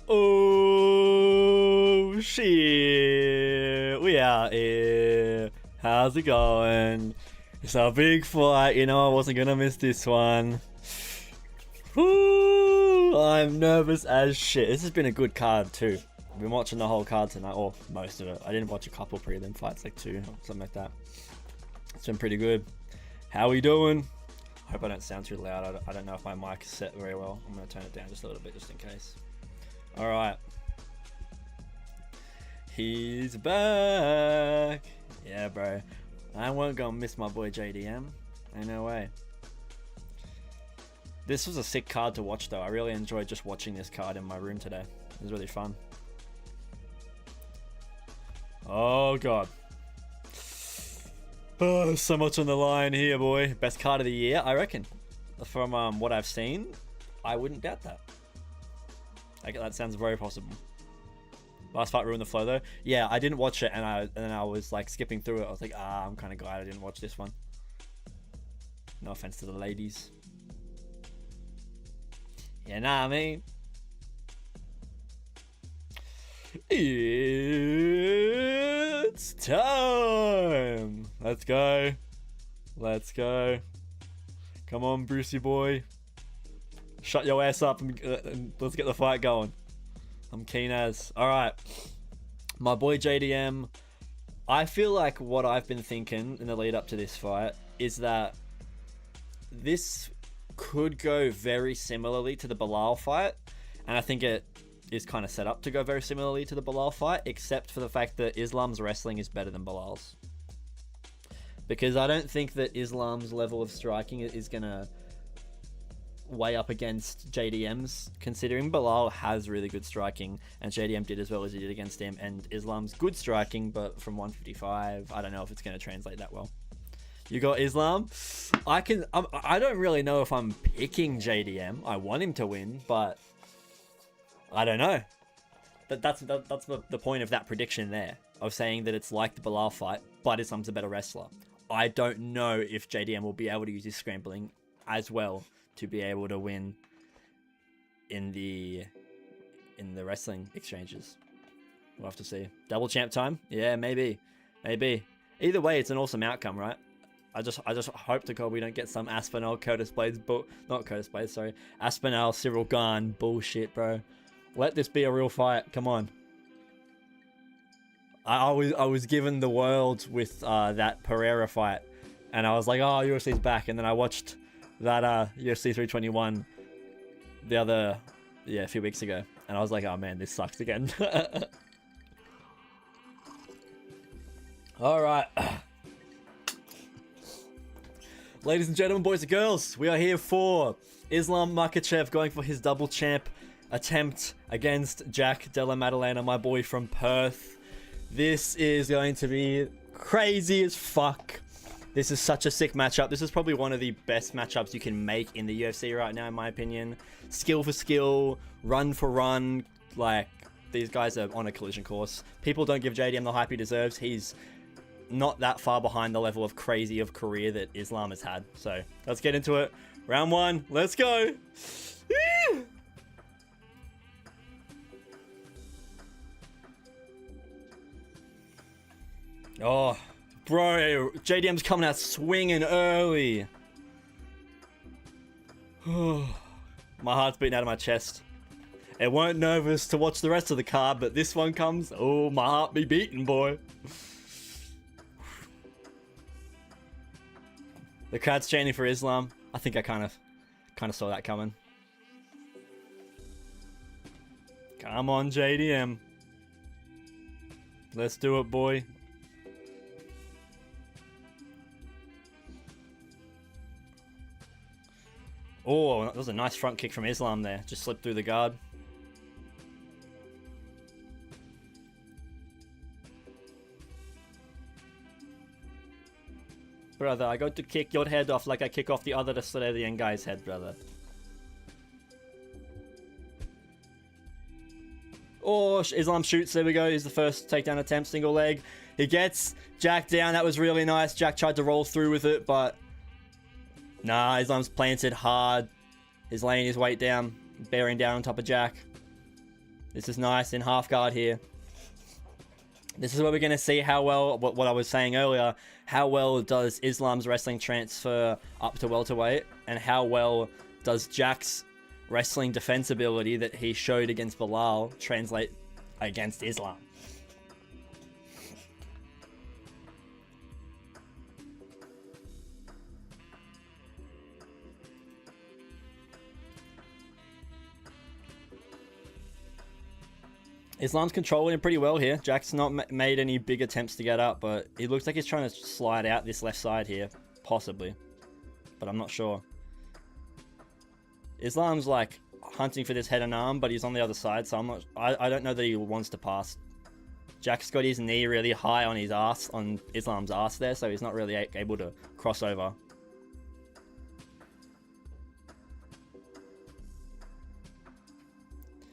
Oh shit, we out here. How's it going? It's a big fight, you know I wasn't gonna miss this one. Woo, I'm nervous as shit. This has been a good card too. I've been watching the whole card tonight, or most of it. I didn't watch a couple prelim fights, like 2 or something like that. It's been pretty good. How we doing? Hope I don't sound too loud. I don't know if my mic is set very well. I'm gonna turn it down just a little bit just in case. Alright. He's back. Yeah, bro. I won't go miss my boy JDM. Ain't no way. This was a sick card to watch though. I really enjoyed just watching this card in my room today. It was really fun. Oh god. Oh, so much on the line here, boy. Best card of the year, I reckon. From what I've seen, I wouldn't doubt that. That sounds very possible. Last fight ruined the flow though. Yeah, I didn't watch it, and I was like skipping through it. I was like, I'm kind of glad I didn't watch this one. No offense to the ladies. Yeah, nah, I mean, it's time. Let's go. Let's go. Come on, Brucey boy. Shut your ass up and let's get the fight going. I'm keen as. Alright. My boy JDM. I feel like what I've been thinking in the lead up to this fight is that this could go very similarly to the Bilal fight. And I think it is kind of set up to go very similarly to the Bilal fight, except for the fact that Islam's wrestling is better than Bilal's. Because I don't think that Islam's level of striking is going to way up against JDM's, considering Bilal has really good striking and JDM did as well as he did against him, and Islam's good striking, but from 155, I don't know if it's going to translate that well. You got Islam. I don't really know if I'm picking JDM. I want him to win, but I don't know. That's the point of that prediction there, of saying that it's like the Bilal fight, but Islam's a better wrestler. I don't know if JDM will be able to use his scrambling as well to be able to win in the wrestling exchanges. We'll have to see. Double champ time? Yeah, maybe. Either way, it's an awesome outcome, right? I just hope to God we don't get some Aspinall Curtis Blades, not Curtis Blades, sorry, Aspinall Cyril Gane bullshit, bro. Let this be a real fight. Come on. I was given the world with that Pereira fight, and I was like, oh, UFC's back, and then I watched that UFC 321 a few weeks ago, and I was like, oh man, this sucks again. All right. Ladies and gentlemen, boys and girls, we are here for Islam Makhachev going for his double champ attempt against Jack Della Maddalena, my boy from Perth. This is going to be crazy as fuck. This is such a sick matchup. This is probably one of the best matchups you can make in the UFC right now, in my opinion. Skill for skill, run for run. Like, these guys are on a collision course. People don't give JDM the hype he deserves. He's not that far behind the level of crazy of career that Islam has had. So, let's get into it. Round 1, let's go. Oh, bro, JDM's coming out swinging early. My heart's beating out of my chest. It weren't nervous to watch the rest of the card, but this one comes. Oh, my heart be beating, boy. The crowd's chanting for Islam. I think I kind of saw that coming. Come on, JDM. Let's do it, boy. Oh, that was a nice front kick from Islam there. Just slipped through the guard. Brother, I got to kick your head off like I kick off the other Australian guy's head, brother. Oh, Islam shoots. There we go. Here's the first takedown attempt. Single leg. He gets Jack down. That was really nice. Jack tried to roll through with it, but nah, Islam's planted hard. He's laying his weight down, bearing down on top of Jack. This is nice in half guard here. This is where we're going to see how well, what I was saying earlier, how well does Islam's wrestling transfer up to welterweight, and how well does Jack's wrestling defensibility that he showed against Bilal translate against Islam. Islam's controlling it pretty well here. Jack's not made any big attempts to get up, but it looks like he's trying to slide out this left side here. Possibly. But I'm not sure. Islam's like hunting for this head and arm, but he's on the other side, so I don't know that he wants to pass. Jack's got his knee really high on his ass, on Islam's ass there, so he's not really able to cross over.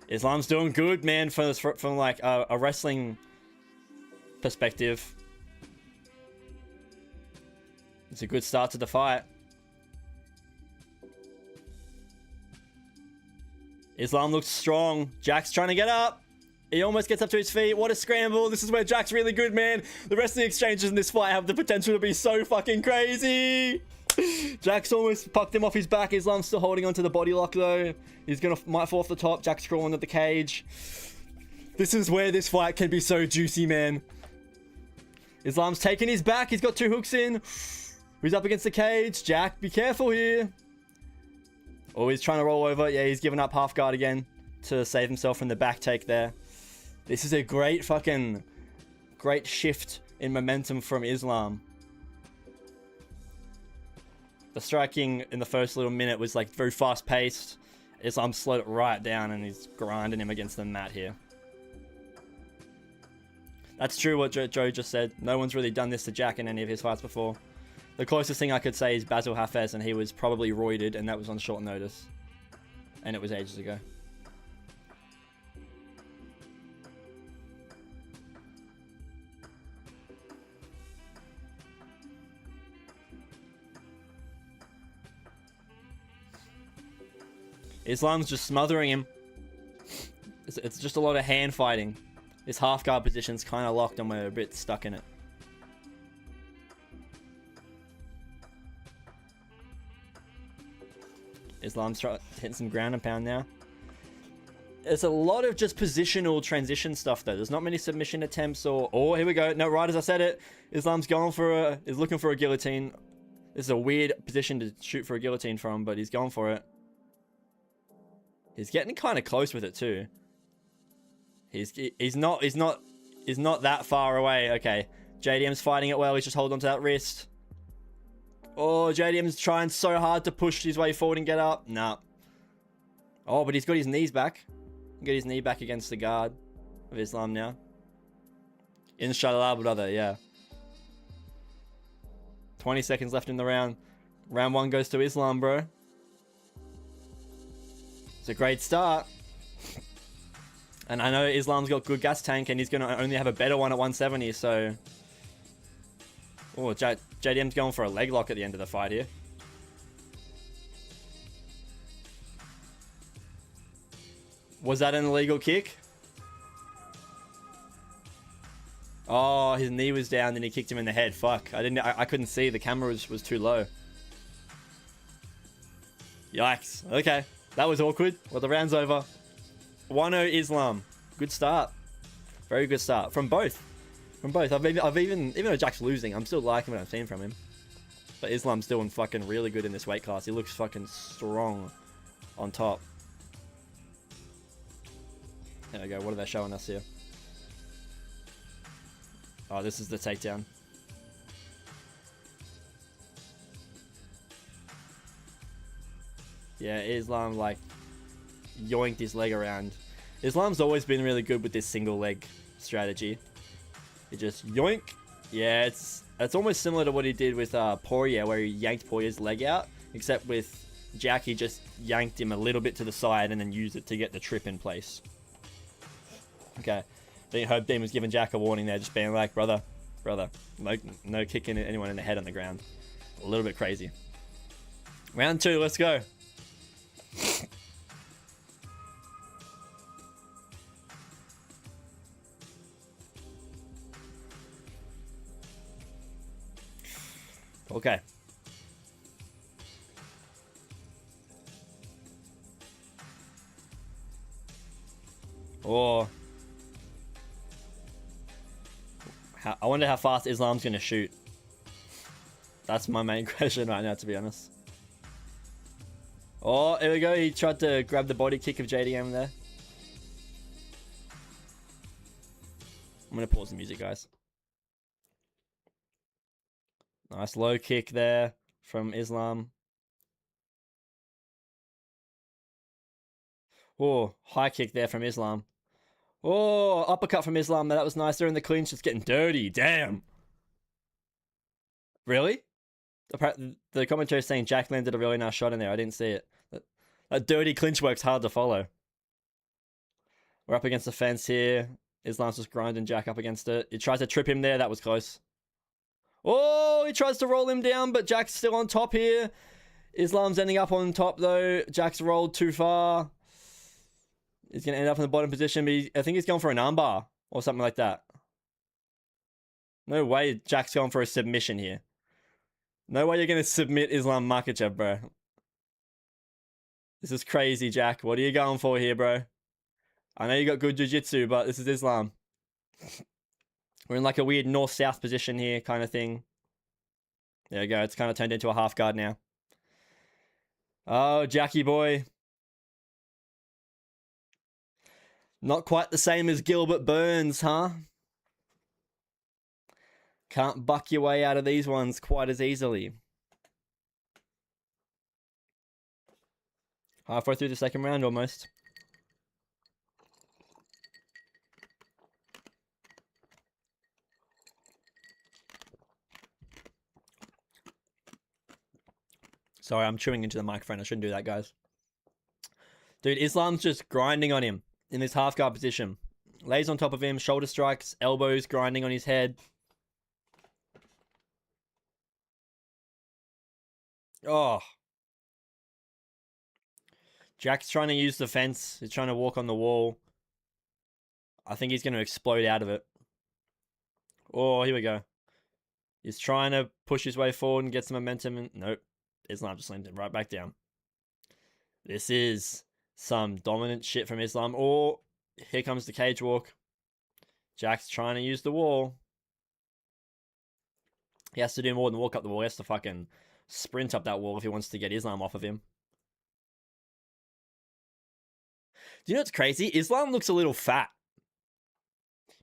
Islam's doing good, man, from like a wrestling perspective. It's a good start to the fight. Islam looks strong. Jack's trying to get up. He almost gets up to his feet. What a scramble. This is where Jack's really good, man. The wrestling exchanges in this fight have the potential to be so fucking crazy. Jack's almost pucked him off his back. Islam's still holding onto the body lock though. He's might fall off the top. Jack's crawling at the cage. This is where this fight can be so juicy, man. Islam's taking his back. He's got 2 hooks in. He's up against the cage. Jack, be careful here. Oh, he's trying to roll over. Yeah, he's giving up half guard again to save himself from the back take there. This is a great shift in momentum from Islam. The striking in the first little minute was like very fast paced. Islam slowed it right down and he's grinding him against the mat here. That's true what Joe just said. No one's really done this to Jack in any of his fights before. The closest thing I could say is Basil Hafez, and he was probably roided, and that was on short notice. And it was ages ago. Islam's just smothering him. It's just a lot of hand fighting. This half guard position's kind of locked and we're a bit stuck in it. Islam's hitting some ground and pound now. There's a lot of just positional transition stuff though. There's not many submission attempts or... Oh, here we go. No, right as I said it. Islam's is looking for a guillotine. This is a weird position to shoot for a guillotine from, but he's going for it. He's getting kind of close with it too. He's not that far away. Okay. JDM's fighting it well. He's just holding on to that wrist. Oh, JDM's trying so hard to push his way forward and get up. Nah. Oh, but he's got his knees back. Got his knee back against the guard of Islam now. Inshallah, brother, yeah. 20 seconds left in the round. Round 1 goes to Islam, bro. It's a great start. And I know Islam's got good gas tank and he's going to only have a better one at 170, so... Oh, JDM's going for a leg lock at the end of the fight here. Was that an illegal kick? Oh, his knee was down and he kicked him in the head. Fuck. I couldn't see. The camera was too low. Yikes. Okay. That was awkward. Well, the round's over. 1-0 Islam. Good start. Very good start. From both. From both. Even though Jack's losing, I'm still liking what I'm seeing from him. But Islam's doing fucking really good in this weight class. He looks fucking strong on top. There we go. What are they showing us here? Oh, this is the takedown. Yeah, Islam like yoinked his leg around. Islam's always been really good with this single leg strategy. He just yoink. Yeah, it's almost similar to what he did with Poirier, where he yanked Poirier's leg out. Except with Jack, he just yanked him a little bit to the side and then used it to get the trip in place. Okay, I think Herb Dean was giving Jack a warning there, just being like, brother, no kicking anyone in the head on the ground. A little bit crazy. Round 2, let's go. Okay. Or I wonder how fast Islam's gonna shoot. That's my main question right now, to be honest. Oh, here we go. He tried to grab the body kick of JDM there. I'm gonna pause the music, guys. Nice low kick there from Islam. Oh, high kick there from Islam. Oh, uppercut from Islam. That was nice. They're in the clinch. It's getting dirty. Damn. Really? The commentary is saying Jack landed a really nice shot in there. I didn't see it. That dirty clinch work's hard to follow. We're up against the fence here. Islam's just grinding Jack up against it. He tries to trip him there. That was close. Oh, he tries to roll him down, but Jack's still on top here. Islam's ending up on top, though. Jack's rolled too far. He's going to end up in the bottom position, but I think he's going for an armbar or something like that. No way Jack's going for a submission here. No way you're going to submit Islam Makhachev, bro. This is crazy, Jack. What are you going for here, bro? I know you got good jiu-jitsu, but this is Islam. We're in like a weird north-south position here kind of thing. There we go. It's kind of turned into a half guard now. Oh, Jackie boy. Not quite the same as Gilbert Burns, huh? Can't buck your way out of these ones quite as easily. Halfway through the second round almost. Sorry, I'm chewing into the microphone. I shouldn't do that, guys. Dude, Islam's just grinding on him in this half guard position. Lays on top of him, shoulder strikes, elbows grinding on his head. Oh. Jack's trying to use the fence. He's trying to walk on the wall. I think he's going to explode out of it. Oh, here we go. He's trying to push his way forward and get some momentum. And nope. Islam just landed right back down. This is some dominant shit from Islam. Oh, here comes the cage walk. Jack's trying to use the wall. He has to do more than walk up the wall. He has to fucking sprint up that wall if he wants to get Islam off of him. Do you know what's crazy? Islam looks a little fat.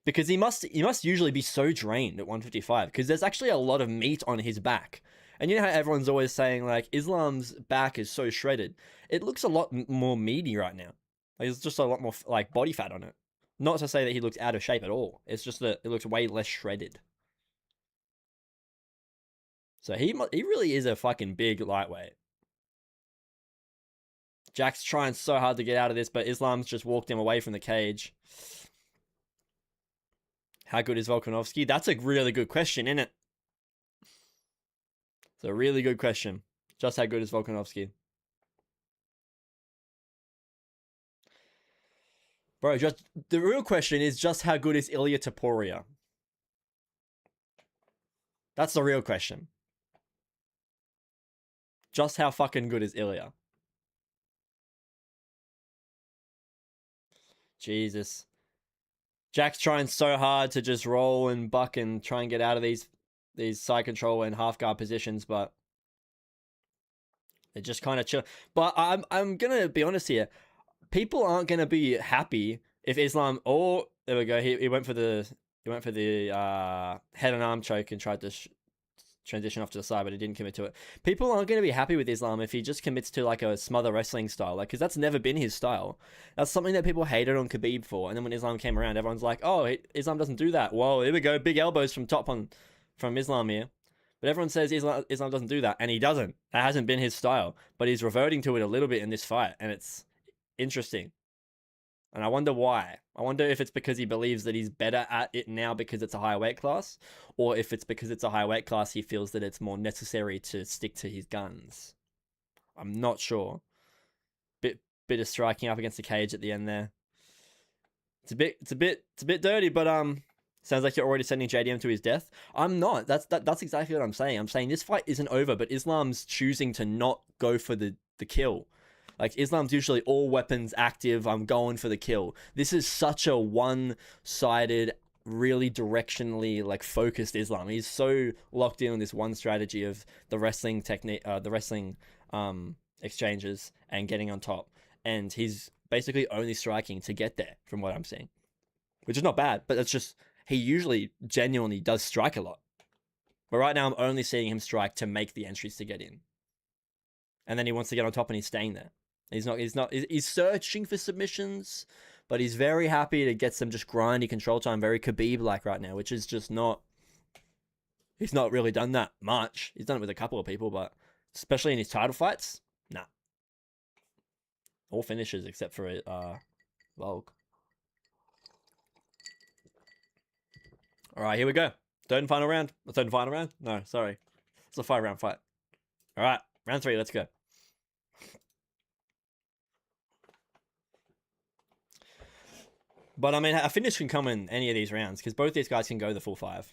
Because he must usually be so drained at 155. Because there's actually a lot of meat on his back. And you know how everyone's always saying, like, Islam's back is so shredded. It looks a lot more meaty right now. Like, there's just a lot more, like, body fat on it. Not to say that he looks out of shape at all. It's just that it looks way less shredded. So he really is a fucking big lightweight. Jack's trying so hard to get out of this, but Islam's just walked him away from the cage. How good is Volkanovski? That's a really good question, isn't it? It's a really good question. Just how good is Volkanovski? Bro, the real question is just how good is Ilia Topuria? That's the real question. Just how fucking good is Ilia? Jesus. Jack's trying so hard to just roll and buck and try and get out of these side control and half guard positions, but they're just kind of chill. But I'm gonna be honest here. People aren't gonna be happy if Islam. Oh, there we go. He went for the head and arm choke and tried to transition off to the side, but he didn't commit to it. People aren't going to be happy with Islam if he just commits to like a smother wrestling style, like, because that's never been his style. That's something that people hated on Khabib for, and then when Islam came around, everyone's like, oh, Islam doesn't do that. Whoa, here we go, big elbows from Islam here. But everyone says Islam doesn't do that, and he doesn't. That hasn't been his style, but he's reverting to it a little bit in this fight, and it's interesting. And I wonder why. I wonder if it's because he believes that he's better at it now because it's a higher weight class, or if it's because it's a higher weight class, he feels that it's more necessary to stick to his guns. I'm not sure. Bit of striking up against the cage at the end there. It's a bit dirty, but Sounds like you're already sending JDM to his death. I'm not. That's exactly what I'm saying. I'm saying this fight isn't over, but Islam's choosing to not go for the kill. Like, Islam's usually all weapons active. I'm going for the kill. This is such a one-sided, really directionally like focused Islam. He's so locked in on this one strategy of the wrestling technique, the wrestling exchanges and getting on top. And he's basically only striking to get there, from what I'm seeing, which is not bad. But it's just, he usually genuinely does strike a lot. But right now I'm only seeing him strike to make the entries to get in. And then he wants to get on top and he's staying there. He's searching for submissions, but he's very happy to get some just grindy control time, very Khabib-like right now, which is just not, he's not really done that much. He's done it with a couple of people, but especially in his title fights, nah. All finishes except for Volk. All right, here we go. Third and final round. Third and final round? No, sorry. It's a 5-round fight. All right, round 3, let's go. But, I mean, a finish can come in any of these rounds because both these guys can go the full 5.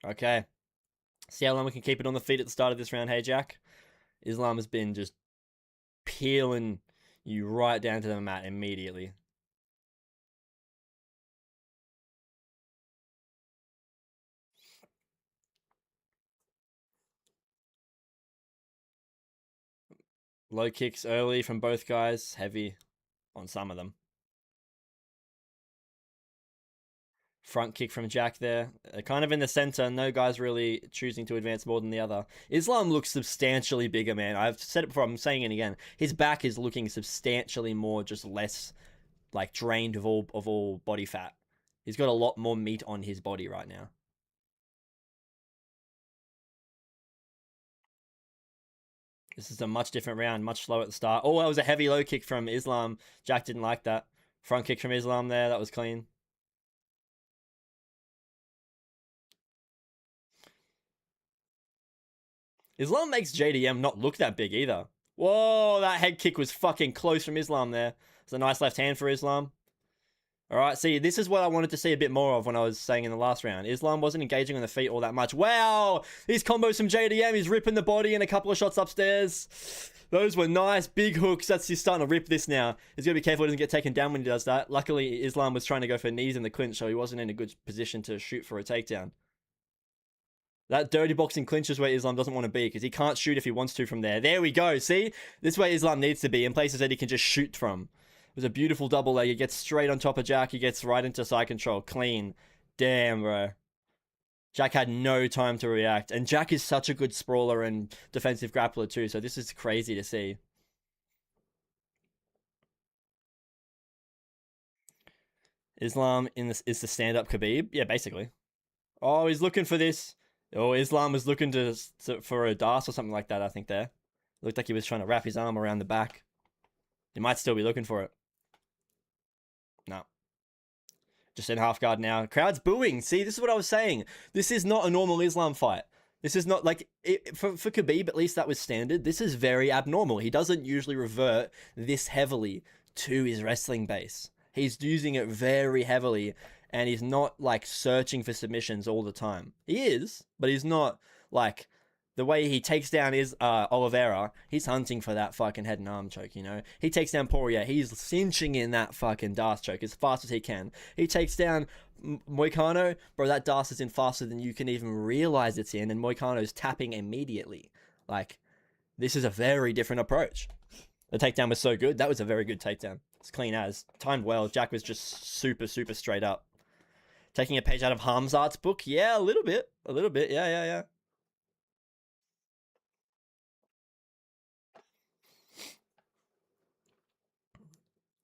Okay. See how long we can keep it on the feet at the start of this round, hey, Jack? Islam has been just peeling you right down to the mat immediately. Low kicks early from both guys. Heavy on some of them. Front kick from Jack there. Kind of in the center. No guy's really choosing to advance more than the other. Islam looks substantially bigger, man. I've said it before. I'm saying it again. His back is looking substantially more, just less like drained of all body fat. He's got a lot more meat on his body right now. This is a much different round, much slower at the start. Oh, that was a heavy low kick from Islam. Jack didn't like that. Front kick from Islam there. That was clean. Islam makes JDM not look that big either. Whoa, that head kick was fucking close from Islam there. It's a nice left hand for Islam. All right, see, this is what I wanted to see a bit more of when I was saying in the last round. Islam wasn't engaging on the feet all that much. Wow, these combos from JDM. He's ripping the body and a couple of shots upstairs. Those were nice, big hooks. He's starting to rip this now. He's got to be careful he doesn't get taken down when he does that. Luckily, Islam was trying to go for knees in the clinch, so he wasn't in a good position to shoot for a takedown. That dirty boxing clinch is where Islam doesn't want to be because he can't shoot if he wants to from there. There we go. See? This is where Islam needs to be, in places that he can just shoot from. It was a beautiful double leg. He gets straight on top of Jack. He gets right into side control. Clean. Damn, bro. Jack had no time to react. And Jack is such a good sprawler and defensive grappler too, so this is crazy to see. Islam is the stand-up Khabib? Yeah, basically. Oh, he's looking for this. Oh, Islam was looking for a DAS or something like that, I think there. Looked like he was trying to wrap his arm around the back. He might still be looking for it. No. Just in half guard now. Crowd's booing. See, this is what I was saying. This is not a normal Islam fight. This is not like, for Khabib, at least that was standard. This is very abnormal. He doesn't usually revert this heavily to his wrestling base. He's using it very heavily. And he's not, like, searching for submissions all the time. He is, but he's not, like, the way he takes down Oliveira, he's hunting for that fucking head and arm choke, you know? He takes down Poirier, he's cinching in that fucking DAS choke as fast as he can. He takes down Moicano, bro, that DAS is in faster than you can even realize it's in, and Moicano's tapping immediately. Like, this is a very different approach. The takedown was so good. That was a very good takedown. It's clean as. Timed well. Jack was just super, super straight up. Taking a page out of Hamzat's book? Yeah, a little bit. A little bit. Yeah.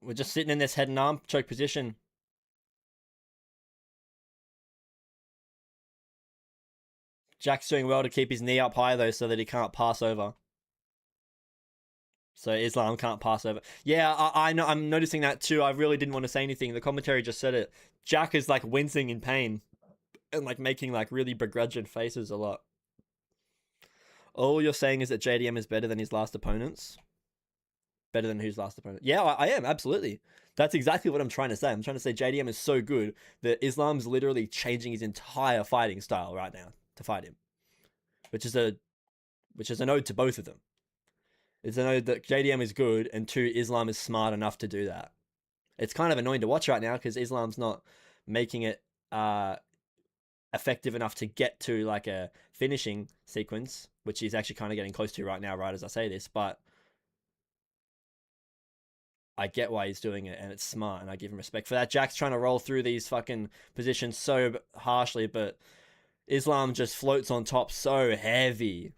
We're just sitting in this head and arm choke position. Jack's doing well to keep his knee up high, though, so that he can't pass over. So Islam can't pass over. Yeah, I know. I'm noticing that too. I really didn't want to say anything. The commentary just said it. Jack is like wincing in pain and like making like really begrudging faces a lot. All you're saying is that JDM is better than his last opponents? Better than whose last opponent? Yeah, I am, absolutely. That's exactly what I'm trying to say. I'm trying to say JDM is so good that Islam's literally changing his entire fighting style right now to fight him, which is a ode to both of them. It's an ode that JDM is good, and two, Islam is smart enough to do that. It's kind of annoying to watch right now because Islam's not making it effective enough to get to like a finishing sequence, which he's actually kind of getting close to right now, right as I say this, but I get why he's doing it, and it's smart, and I give him respect for that. Jack's trying to roll through these fucking positions so harshly, but Islam just floats on top so heavy.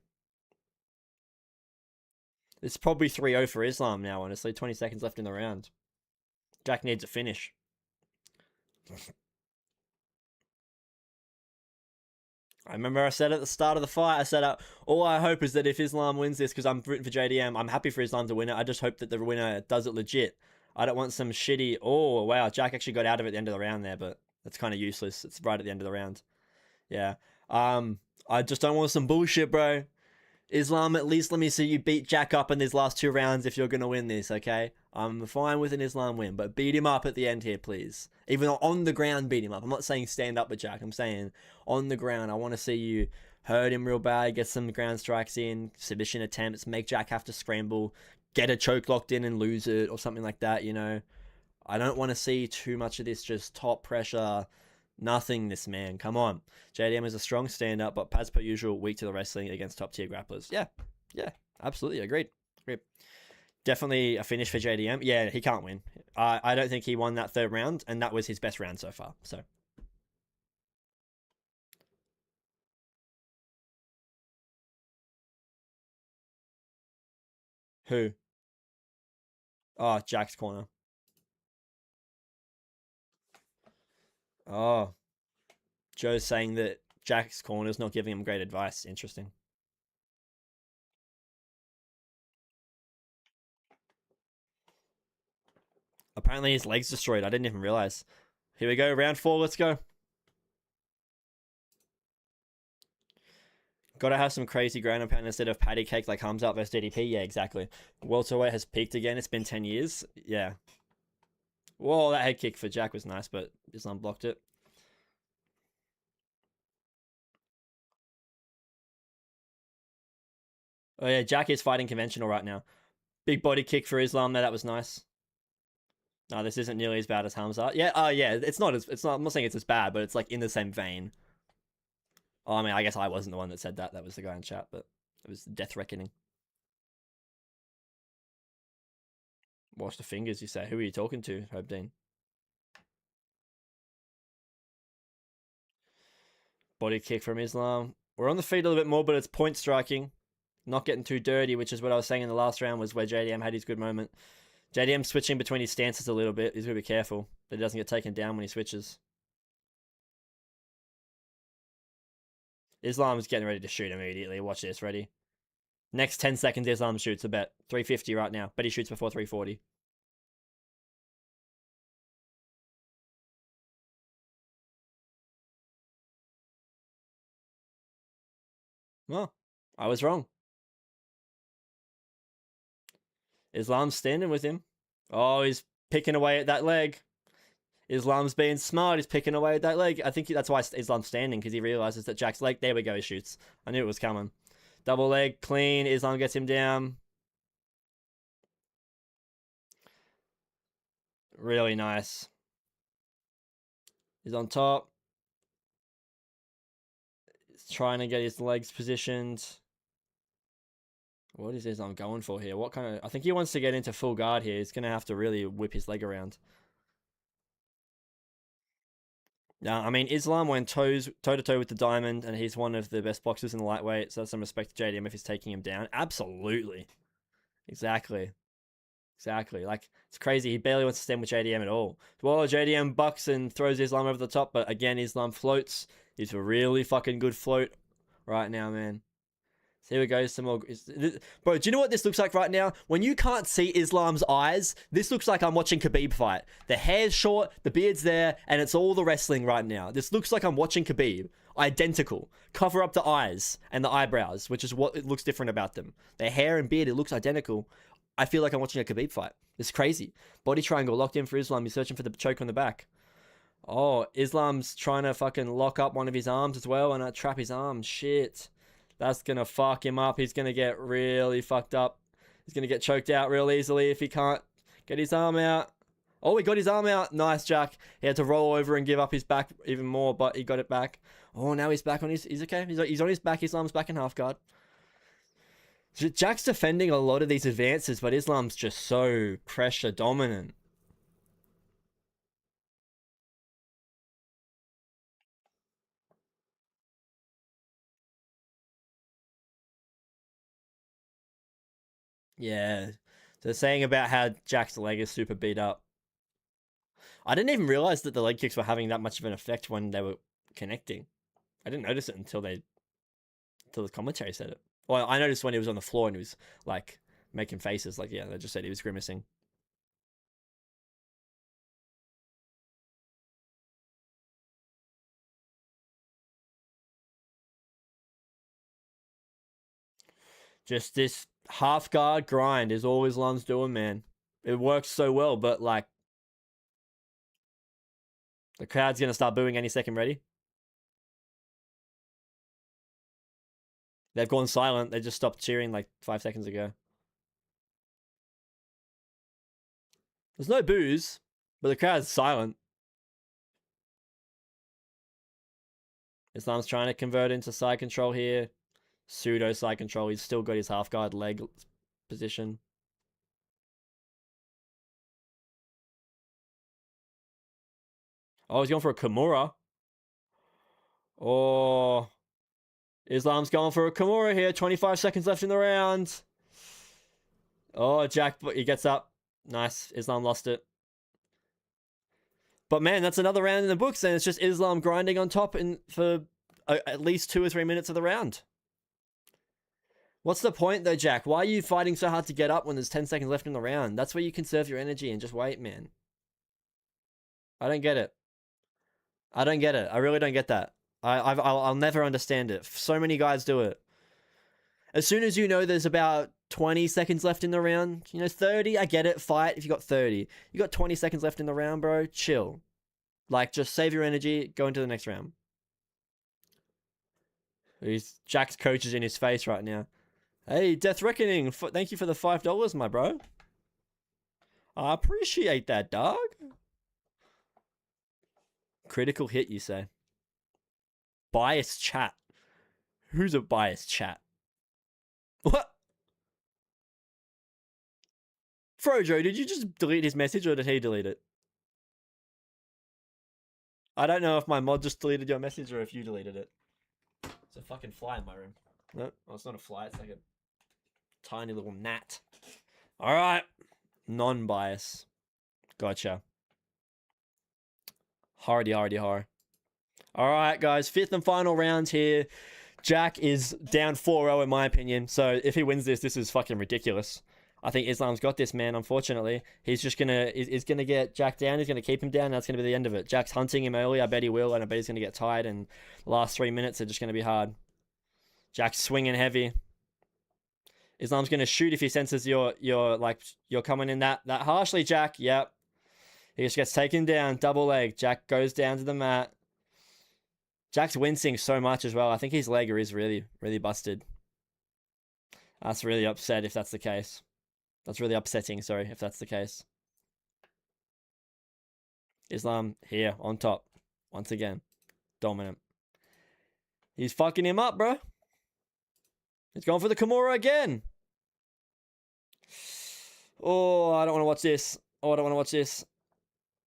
It's probably 3-0 for Islam now, honestly. 20 seconds left in the round. Jack needs a finish. I remember I said at the start of the fight, I said, all I hope is that if Islam wins this, because I'm rooting for JDM, I'm happy for Islam to win it. I just hope that the winner does it legit. I don't want some shitty, oh, wow, Jack actually got out of it at the end of the round there, but that's kind of useless. It's right at the end of the round. Yeah. I just don't want some bullshit, bro. Islam, at least let me see you beat Jack up in these last 2 rounds if you're going to win this, okay? I'm fine with an Islam win, but beat him up at the end here, please. Even on the ground, beat him up. I'm not saying stand up with Jack. I'm saying on the ground. I want to see you hurt him real bad, get some ground strikes in, submission attempts, make Jack have to scramble, get a choke locked in and lose it or something like that, you know? I don't want to see too much of this just top pressure nothingness, man. Come on. JDM is a strong stand-up, but as per usual, weak to the wrestling against top-tier grapplers. Yeah, absolutely. Agreed. Definitely a finish for JDM. Yeah, he can't win. I don't think he won that 3rd round, and that was his best round so far. So, who? Oh, Jack's corner. Oh, Joe's saying that Jack's corner is not giving him great advice. Interesting. Apparently his leg's destroyed. I didn't even realize. Here we go. Round 4. Let's go. Gotta have some crazy ground and pound instead of patty cake like Hamzat versus DDP. Yeah, exactly. Welterweight has peaked again. It's been 10 years. Yeah. Whoa, that head kick for Jack was nice, but Islam blocked it. Oh yeah, Jack is fighting conventional right now. Big body kick for Islam there. That was nice. No, this isn't nearly as bad as Hamzat. Yeah, yeah, it's not. I'm not saying it's as bad, but it's like in the same vein. Oh, I mean, I guess I wasn't the one that said that. That was the guy in chat, but it was Death Reckoning. Wash the fingers, you say. Who are you talking to, Hope Dean? Body kick from Islam. We're on the feet a little bit more, but it's point striking. Not getting too dirty, which is what I was saying in the last round was where JDM had his good moment. JDM switching between his stances a little bit. He's got to be careful that he doesn't get taken down when he switches. Islam's getting ready to shoot immediately. Watch this. Ready? Next 10 seconds, Islam shoots a bet. 350 right now. Bet he shoots before 340. Well, I was wrong. Islam's standing with him. Oh, he's picking away at that leg. Islam's being smart. He's picking away at that leg. I think that's why Islam's standing, because he realizes that Jack's leg. There we go. He shoots. I knew it was coming. Double leg, clean. Islam gets him down. Really nice. He's on top. He's trying to get his legs positioned. What is Islam going for here? What kind of... I think he wants to get into full guard here. He's going to have to really whip his leg around. Yeah, I mean, Islam went toe-to-toe with the Diamond, and he's one of the best boxers in the lightweight, so some respect to JDM if he's taking him down. Absolutely. Exactly. Like, it's crazy. He barely wants to stand with JDM at all. Well, JDM bucks and throws Islam over the top, but again, Islam floats. He's a really fucking good float right now, man. So here we go, some more... Bro, do you know what this looks like right now? When you can't see Islam's eyes, this looks like I'm watching Khabib fight. The hair's short, the beard's there, and it's all the wrestling right now. This looks like I'm watching Khabib. identical. Cover up the eyes and the eyebrows, which is what it looks different about them. Their hair and beard, it looks identical. I feel like I'm watching a Khabib fight. It's crazy. Body triangle locked in for Islam. He's searching for the choke on the back. Oh, Islam's trying to fucking lock up one of his arms as well and trap his arm. Shit. That's going to fuck him up. He's going to get really fucked up. He's going to get choked out real easily if he can't get his arm out. Oh, he got his arm out. Nice, Jack. He had to roll over and give up his back even more, but he got it back. Oh, now he's back on his... He's okay. He's on his back. Islam's back in half guard. Jack's defending a lot of these advances, but Islam's just so pressure dominant. Yeah. So saying about how Jack's leg is super beat up. I didn't even realize that the leg kicks were having that much of an effect when they were connecting. I didn't notice it until the commentary said it. Well, I noticed when he was on the floor and he was like making faces. Like, yeah, they just said he was grimacing. Just this half guard grind is all Islam's doing, man. It works so well, but like the crowd's gonna start booing any second. Ready? They've gone silent. They just stopped cheering like 5 seconds ago. There's no boos, but the crowd's silent. Islam's trying to convert into side control here. Pseudo side control. He's still got his half guard leg position. Oh, he's going for a Kimura. Oh, Islam's going for a Kimura here. 25 seconds left in the round. Oh, Jack, he gets up. Nice. Islam lost it. But man, that's another round in the books, and it's just Islam grinding on top for at least 2 or 3 minutes of the round. What's the point though, Jack? Why are you fighting so hard to get up when there's 10 seconds left in the round? That's where you conserve your energy and just wait, man. I don't get it. I don't get it. I really don't get that. I'll never understand it. So many guys do it. As soon as you know there's about 20 seconds left in the round, 30, I get it. Fight if you got 30. You got 20 seconds left in the round, bro. Chill. Like, just save your energy. Go into the next round. Jack's coach is in his face right now. Hey, Death Reckoning. Thank you for the $5, my bro. I appreciate that, dog. Critical hit, you say? Biased chat. Who's a biased chat? What? Frojo, did you just delete his message or did he delete it? I don't know if my mod just deleted your message or if you deleted it. It's a fucking fly in my room. No, oh, it's not a fly. It's like a tiny little gnat. All right. Non-bias. Gotcha. Hardy. All right, guys. 5th and final round here. Jack is down 4-0 in my opinion. So if he wins this is fucking ridiculous. I think Islam's got this, man. Unfortunately, he's gonna get Jack down. He's gonna keep him down. And that's gonna be the end of it. Jack's hunting him early. I bet he will, and I bet he's gonna get tired. And the last 3 minutes are just gonna be hard. Jack's swinging heavy. Islam's gonna shoot if he senses you're coming in that harshly, Jack. Yep. He just gets taken down, double leg. Jack goes down to the mat. Jack's wincing so much as well. I think his leg is really, really busted. That's really upset if that's the case. That's really upsetting, sorry, if that's the case. Islam here on top. Once again. Dominant. He's fucking him up, bro. He's going for the Kimura again. Oh, I don't want to watch this.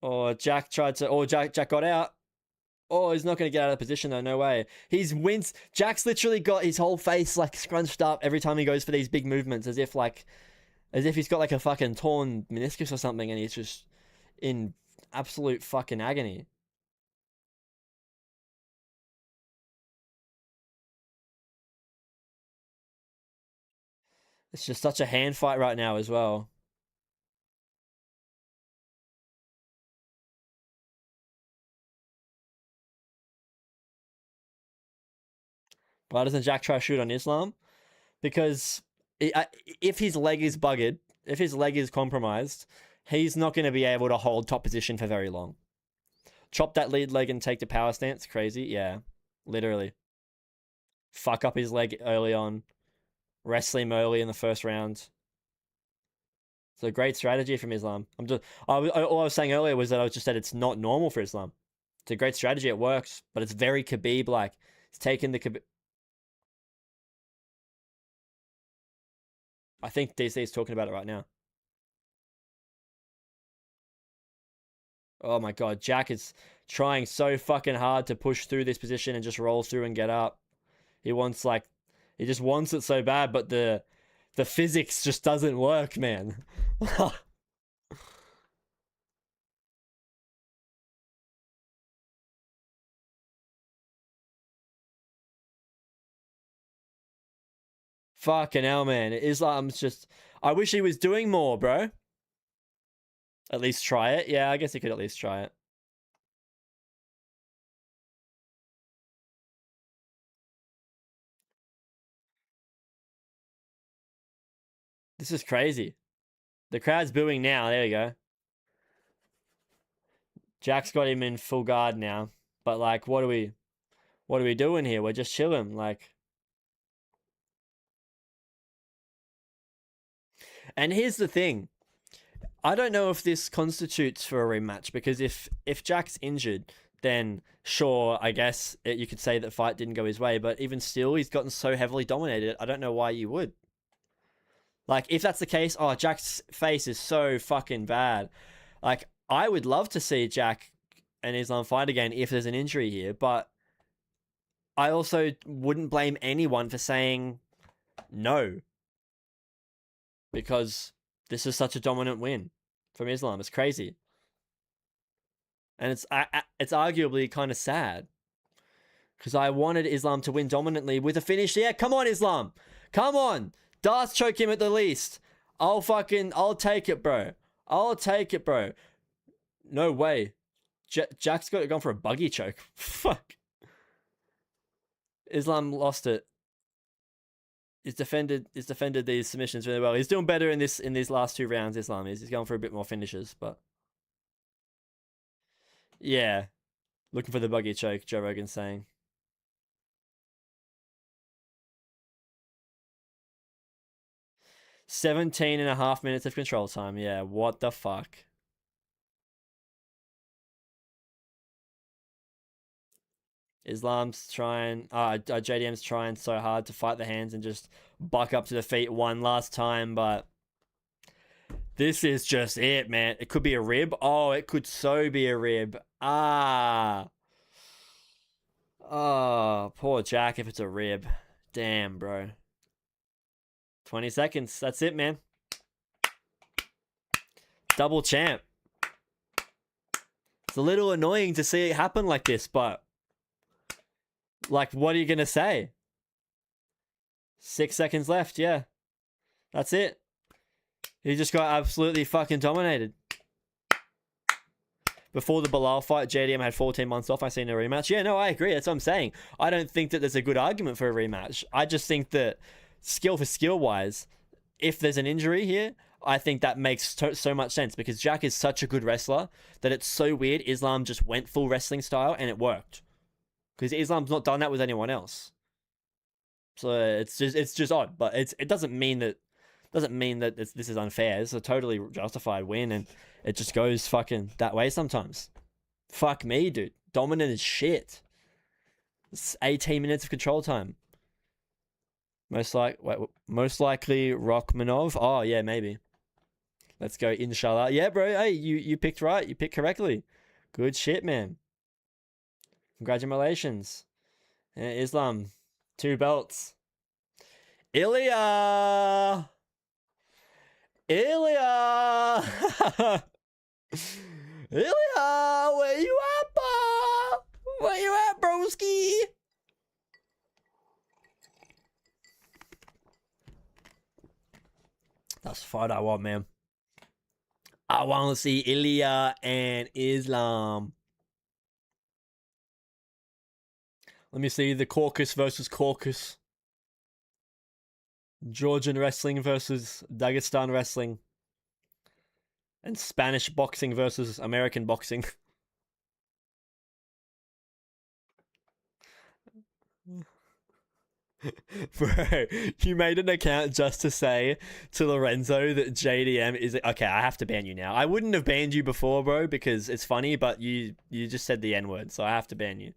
Oh, Jack tried to... Oh, Jack got out. Oh, he's not going to get out of position, though. No way. He's winced. Jack's literally got his whole face, like, scrunched up every time he goes for these big movements, as if he's got, like, a fucking torn meniscus or something, and he's just in absolute fucking agony. It's just such a hand fight right now as well. Why doesn't Jack try to shoot on Islam? Because if his leg is buggered, if his leg is compromised, he's not going to be able to hold top position for very long. Chop that lead leg and take the power stance. Crazy. Yeah, literally. Fuck up his leg early on. Wrestle him early in the first round. It's a great strategy from Islam. All I was saying earlier was that I just said it's not normal for Islam. It's a great strategy. It works, but it's very Khabib-like. It's taken the Khabib. I think DC is talking about it right now. Oh my god, Jack is trying so fucking hard to push through this position and just roll through and get up. He just wants it so bad, but the physics just doesn't work, man. Fucking hell, man. Islam's just... I wish he was doing more, bro. At least try it. Yeah, I guess he could at least try it. This is crazy. The crowd's booing now. There you go. Jack's got him in full guard now. But, like, what are we doing here? We're just chilling. Like... And here's the thing. I don't know if this constitutes for a rematch, because if Jack's injured, then sure, I guess you could say that fight didn't go his way, but even still, he's gotten so heavily dominated, I don't know why you would. Like, if that's the case, oh, Jack's face is so fucking bad. Like, I would love to see Jack and Islam fight again if there's an injury here, but I also wouldn't blame anyone for saying no. Because this is such a dominant win from Islam. It's crazy. And it's arguably kind of sad. Because I wanted Islam to win dominantly with a finish. Yeah, come on, Islam. Come on. Darts choke him at the least. I'll take it, bro. I'll take it, bro. No way. Jack's got it gone for a buggy choke. Fuck. Islam lost it. He's defended these submissions really well. He's doing better in these last two rounds, Islam is. He's going for a bit more finishes, but yeah. Looking for the buggy choke, Joe Rogan's saying. "17.5 minutes of control time." Yeah, what the fuck? Islam's trying, JDM's trying so hard to fight the hands and just buck up to the feet one last time, but this is just it, man. It could be a rib. Oh, it could so be a rib. Ah. Oh, poor Jack if it's a rib. Damn, bro. 20 seconds. That's it, man. Double champ. It's a little annoying to see it happen like this, but like, what are you going to say? 6 seconds left, yeah. That's it. He just got absolutely fucking dominated. Before the Bilal fight, JDM had 14 months off. I seen a rematch. Yeah, no, I agree. That's what I'm saying. I don't think that there's a good argument for a rematch. I just think that skill for skill wise, if there's an injury here, I think that makes so much sense, because Jack is such a good wrestler that it's so weird Islam just went full wrestling style and it worked. Because Islam's not done that with anyone else. So it's just odd, but it doesn't mean that this is unfair. It's a totally justified win, and it just goes fucking that way sometimes. Fuck me, dude. Dominant as shit. It's 18 minutes of control time. Most likely Rachmanov. Oh yeah, maybe. Let's go, inshallah. Yeah, bro. Hey, you picked right. You picked correctly. Good shit, man. Congratulations. Islam, 2 belts. Ilya! Ilya, where you at, pa? Where you at, broski? That's the fight I want, man. I want to see Ilya and Islam. Let me see the Caucasus versus Caucasus. Georgian wrestling versus Dagestan wrestling. And Spanish boxing versus American boxing. Bro, you made an account just to say to Lorenzo that JDM is okay. I have to ban you now. I wouldn't have banned you before, bro, because it's funny, but you just said the N word, so I have to ban you.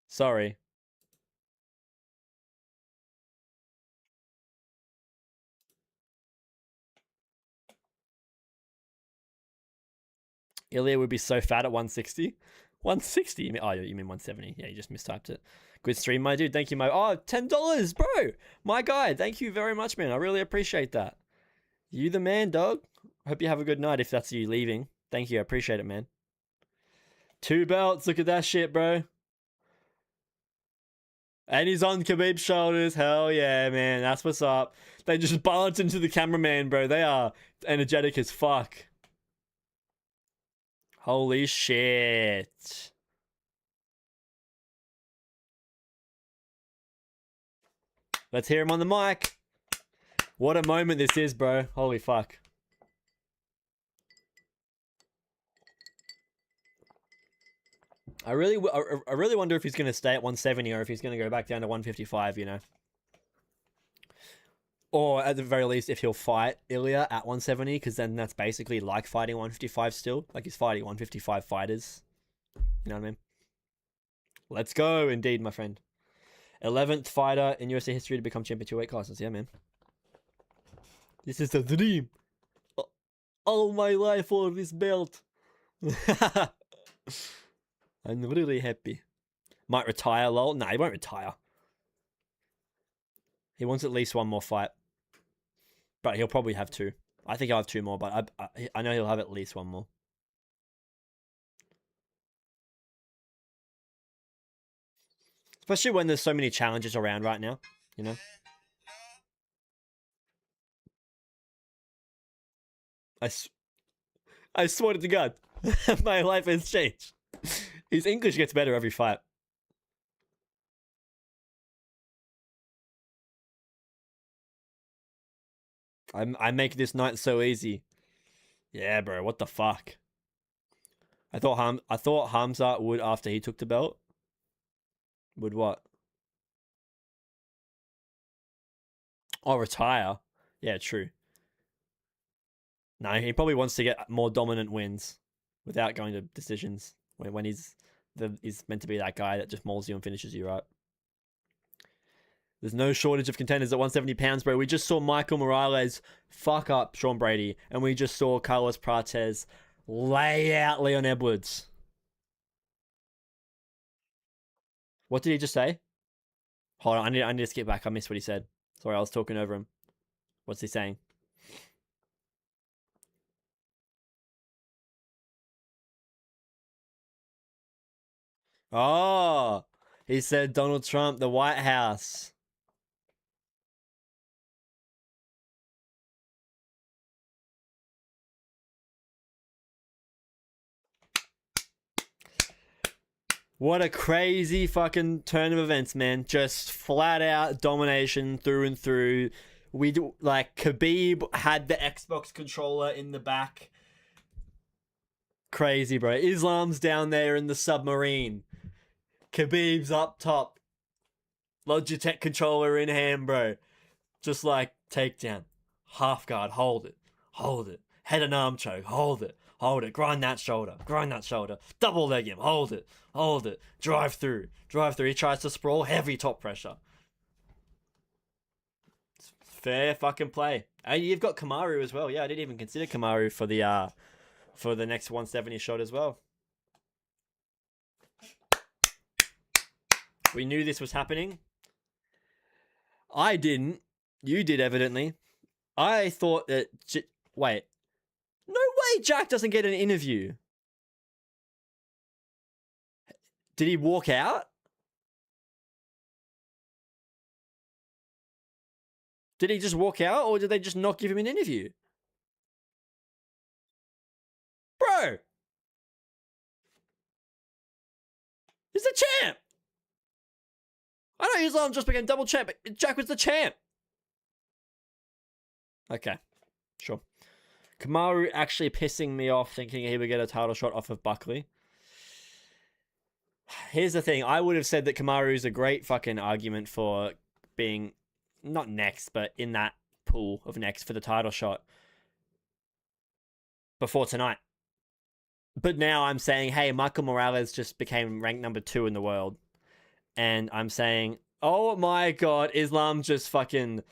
Sorry. Ilya would be so fat at 160. 160? Oh, you mean 170. Yeah, you just mistyped it. Good stream, my dude. Thank you, my... Oh, $10, bro. My guy. Thank you very much, man. I really appreciate that. You the man, dog. Hope you have a good night if that's you leaving. Thank you. I appreciate it, man. 2 belts. Look at that shit, bro. And he's on Khabib's shoulders. Hell yeah, man. That's what's up. They just bumped into the cameraman, bro. They are energetic as fuck. Holy shit. Let's hear him on the mic. What a moment this is, bro. Holy fuck. I really wonder if he's going to stay at 170 or if he's going to go back down to 155, you know. Or at the very least, if he'll fight Ilya at 170, because then that's basically like fighting 155 still. Like he's fighting 155 fighters. You know what I mean? Let's go, indeed, my friend. 11th fighter in UFC history to become champion 2 weight classes. Yeah, man. This is the dream. All my life for this belt. I'm really happy. Might retire, lol. Nah, he won't retire. He wants at least 1 more fight. But he'll probably have 2. I think I'll have 2 more, but I know he'll have at least 1 more. Especially when there's so many challenges around right now, you know? I swear to God, my life has changed. His English gets better every fight. I make this night so easy. Yeah, bro. What the fuck? I thought Hamzat would after he took the belt. Would what? Oh, retire. Yeah, true. No, he probably wants to get more dominant wins without going to decisions when he's meant to be that guy that just mauls you and finishes you, right? There's no shortage of contenders at 170 pounds, bro. We just saw Michael Morales fuck up Sean Brady, and we just saw Carlos Prates lay out Leon Edwards. What did he just say? Hold on, I need to skip back. I missed what he said. Sorry, I was talking over him. What's he saying? Oh, he said Donald Trump, the White House. What a crazy fucking turn of events, man. Just flat out domination through and through. Khabib had the Xbox controller in the back. Crazy, bro. Islam's down there in the submarine. Khabib's up top. Logitech controller in hand, bro. Just like takedown. Half guard, hold it. Hold it. Head and arm choke, hold it. Hold it. Grind that shoulder. Grind that shoulder. Double leg him. Hold it. Hold it. Drive through. Drive through. He tries to sprawl. Heavy top pressure. Fair fucking play. And you've got Kamaru as well. Yeah, I didn't even consider Kamaru for the next 170 shot as well. We knew this was happening. I didn't. You did, evidently. I thought that... Wait. No way Jack doesn't get an interview. Did he walk out? Did he just walk out, or did they just not give him an interview? Bro! He's the champ! I know Islam just became double champ, but Jack was the champ. Okay, sure. Kamaru actually pissing me off, thinking he would get a title shot off of Buckley. Here's the thing. I would have said that Kamaru is a great fucking argument for being not next, but in that pool of next for the title shot before tonight. But now I'm saying, hey, Michael Morales just became ranked number 2 in the world. And I'm saying, oh my God, Islam just fucking...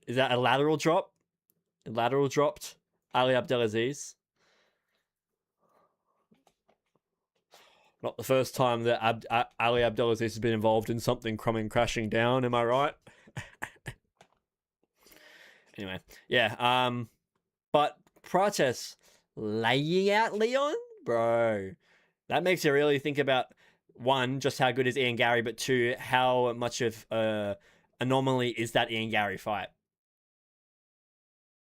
Is that a lateral drop? Lateral dropped Ali Abdelaziz. Not the first time that Ali Abdelaziz has been involved in something coming crashing down, am I right? Anyway, yeah. But Prates laying out Leon? Bro. That makes you really think about, one, just how good is Ian Gary, but two, how much of anomaly is that Ian Gary fight?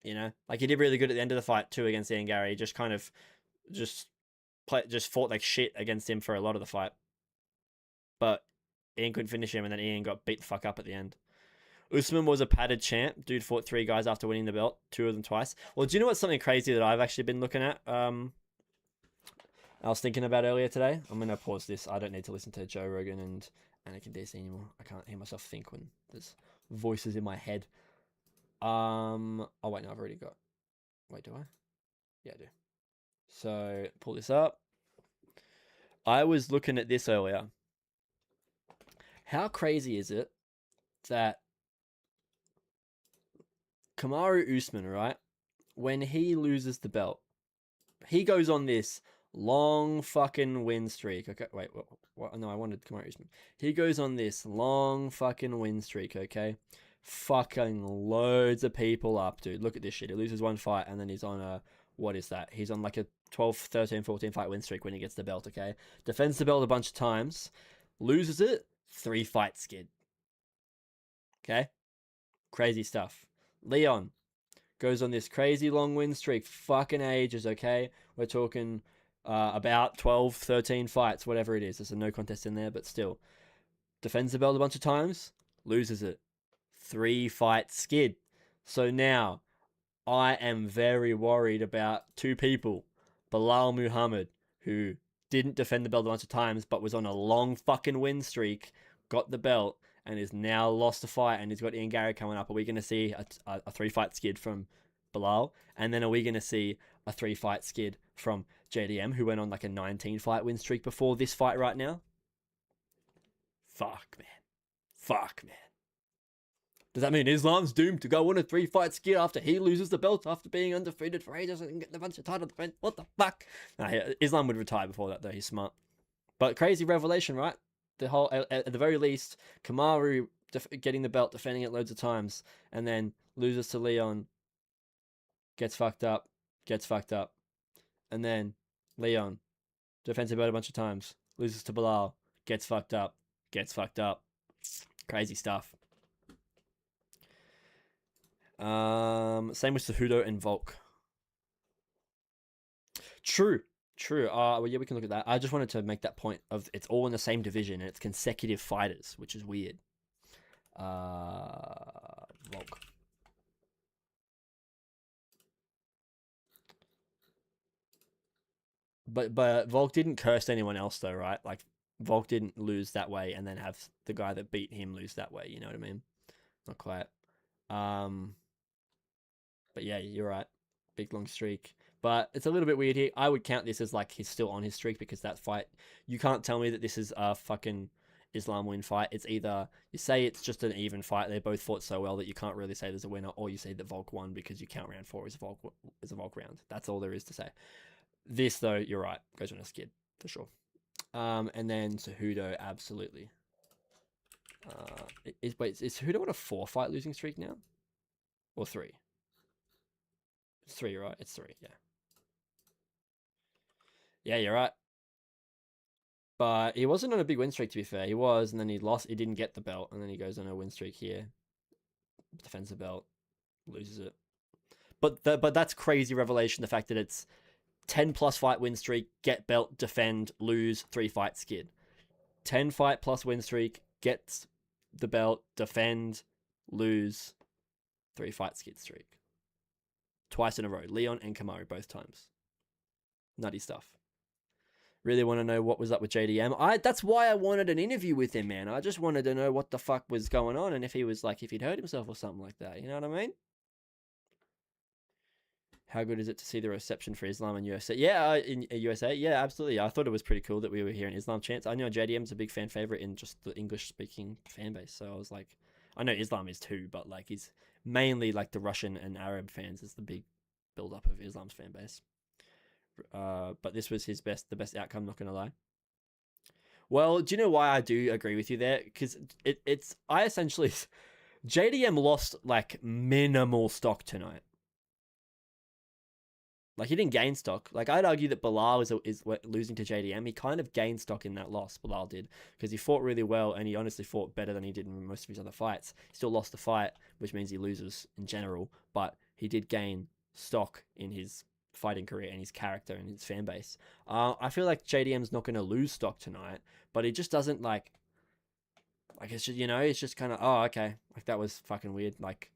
You know? Like, he did really good at the end of the fight, too, against Ian Gary. Just kind of... Just fought like shit against him for a lot of the fight. But Ian couldn't finish him, and then Ian got beat the fuck up at the end. Usman was a padded champ. Dude fought 3 guys after winning the belt, 2 of them twice. Well, do you know what's something crazy that I've actually been looking at? I was thinking about earlier today. I'm going to pause this. I don't need to listen to Joe Rogan and Anakin DC anymore. I can't hear myself think when there's voices in my head. Oh, wait, no, I've already got... Wait, do I? Yeah, I do. So, pull this up. I was looking at this earlier. How crazy is it that Kamaru Usman, right, when he loses the belt, he goes on this long fucking win streak. Okay, wait, what? No, I wanted Kamaru Usman. He goes on this long fucking win streak, okay? Fucking loads of people up, dude. Look at this shit. He loses 1 fight, and then he's on a... What is that? He's on like a 12, 13, 14 fight win streak when he gets the belt, okay? Defends the belt a bunch of times. Loses it. 3 fight skid. Okay? Crazy stuff. Leon goes on this crazy long win streak. Fucking ages, okay? We're talking about 12, 13 fights, whatever it is. There's a no contest in there, but still. Defends the belt a bunch of times. Loses it. 3 fight skid. So now... I am very worried about 2 people. Bilal Muhammad, who didn't defend the belt a bunch of times, but was on a long fucking win streak, got the belt, and is now lost a fight, and he's got Ian Gary coming up. Are we going to see a 3-fight skid from Bilal? And then are we going to see a 3-fight skid from JDM, who went on like a 19-fight win streak before this fight right now? Fuck, man. Fuck, man. Does that mean Islam's doomed to go on a 3-fight skid after he loses the belt after being undefeated for ages and getting a bunch of title defense? What the fuck? Islam would retire before that, though. He's smart. But crazy revelation, right? The whole, at the very least, Kamaru getting the belt, defending it loads of times, and then loses to Leon, gets fucked up, and then Leon defends the belt a bunch of times, loses to Bilal, gets fucked up. Crazy stuff. Same with Cejudo and Volk. True. Well, yeah, we can look at that. I just wanted to make that point of it's all in the same division and it's consecutive fighters, which is weird. Volk. But Volk didn't curse anyone else though, right? Like Volk didn't lose that way and then have the guy that beat him lose that way. You know what I mean? Not quite. But yeah, you're right. Big long streak. But it's a little bit weird here. I would count this as like he's still on his streak because that fight, you can't tell me that this is a fucking Islam win fight. It's either you say it's just an even fight. They both fought so well that you can't really say there's a winner, or you say that Volk won because you count round 4 as a Volk round. That's all there is to say. This though, you're right, goes on a skid for sure. And then Cejudo, absolutely. Is Cejudo on a 4-fight losing streak now, or 3? It's 3, right? It's 3, yeah. Yeah, you're right. But he wasn't on a big win streak, to be fair. He was, and then he lost. He didn't get the belt, and then he goes on a win streak here. Defends the belt, loses it. But that's crazy revelation, the fact that it's 10+ fight win streak, get belt, defend, lose, 3-fight skid. 10 fight plus win streak, gets the belt, defend, lose, 3-fight skid streak. Twice in a row. Leon and Kamaru both times. Nutty stuff. Really want to know what was up with JDM. That's why I wanted an interview with him, man. I just wanted to know what the fuck was going on and if he was like, if he'd hurt himself or something like that. You know what I mean? How good is it to see the reception for Islam in USA? Yeah, in USA. Yeah, absolutely. I thought it was pretty cool that we were hearing Islam chants. I know JDM's a big fan favorite in just the English-speaking fan base. So I was like, I know Islam is too, but like he's mainly like the Russian and Arab fans is the big build-up of Islam's fan base. But this was the best outcome, not gonna lie. Well, do you know why I do agree with you there? Because I essentially JDM lost like minimal stock tonight. Like he didn't gain stock. Like I'd argue that Bilal is losing to JDM. He kind of gained stock in that loss. Bilal did because he fought really well and he honestly fought better than he did in most of his other fights. He still lost the fight, which means he loses in general. But he did gain stock in his fighting career and his character and his fan base. I feel like JDM's not going to lose stock tonight, but he just doesn't like it's just, it's just kind of, oh, okay, like that was fucking weird. Like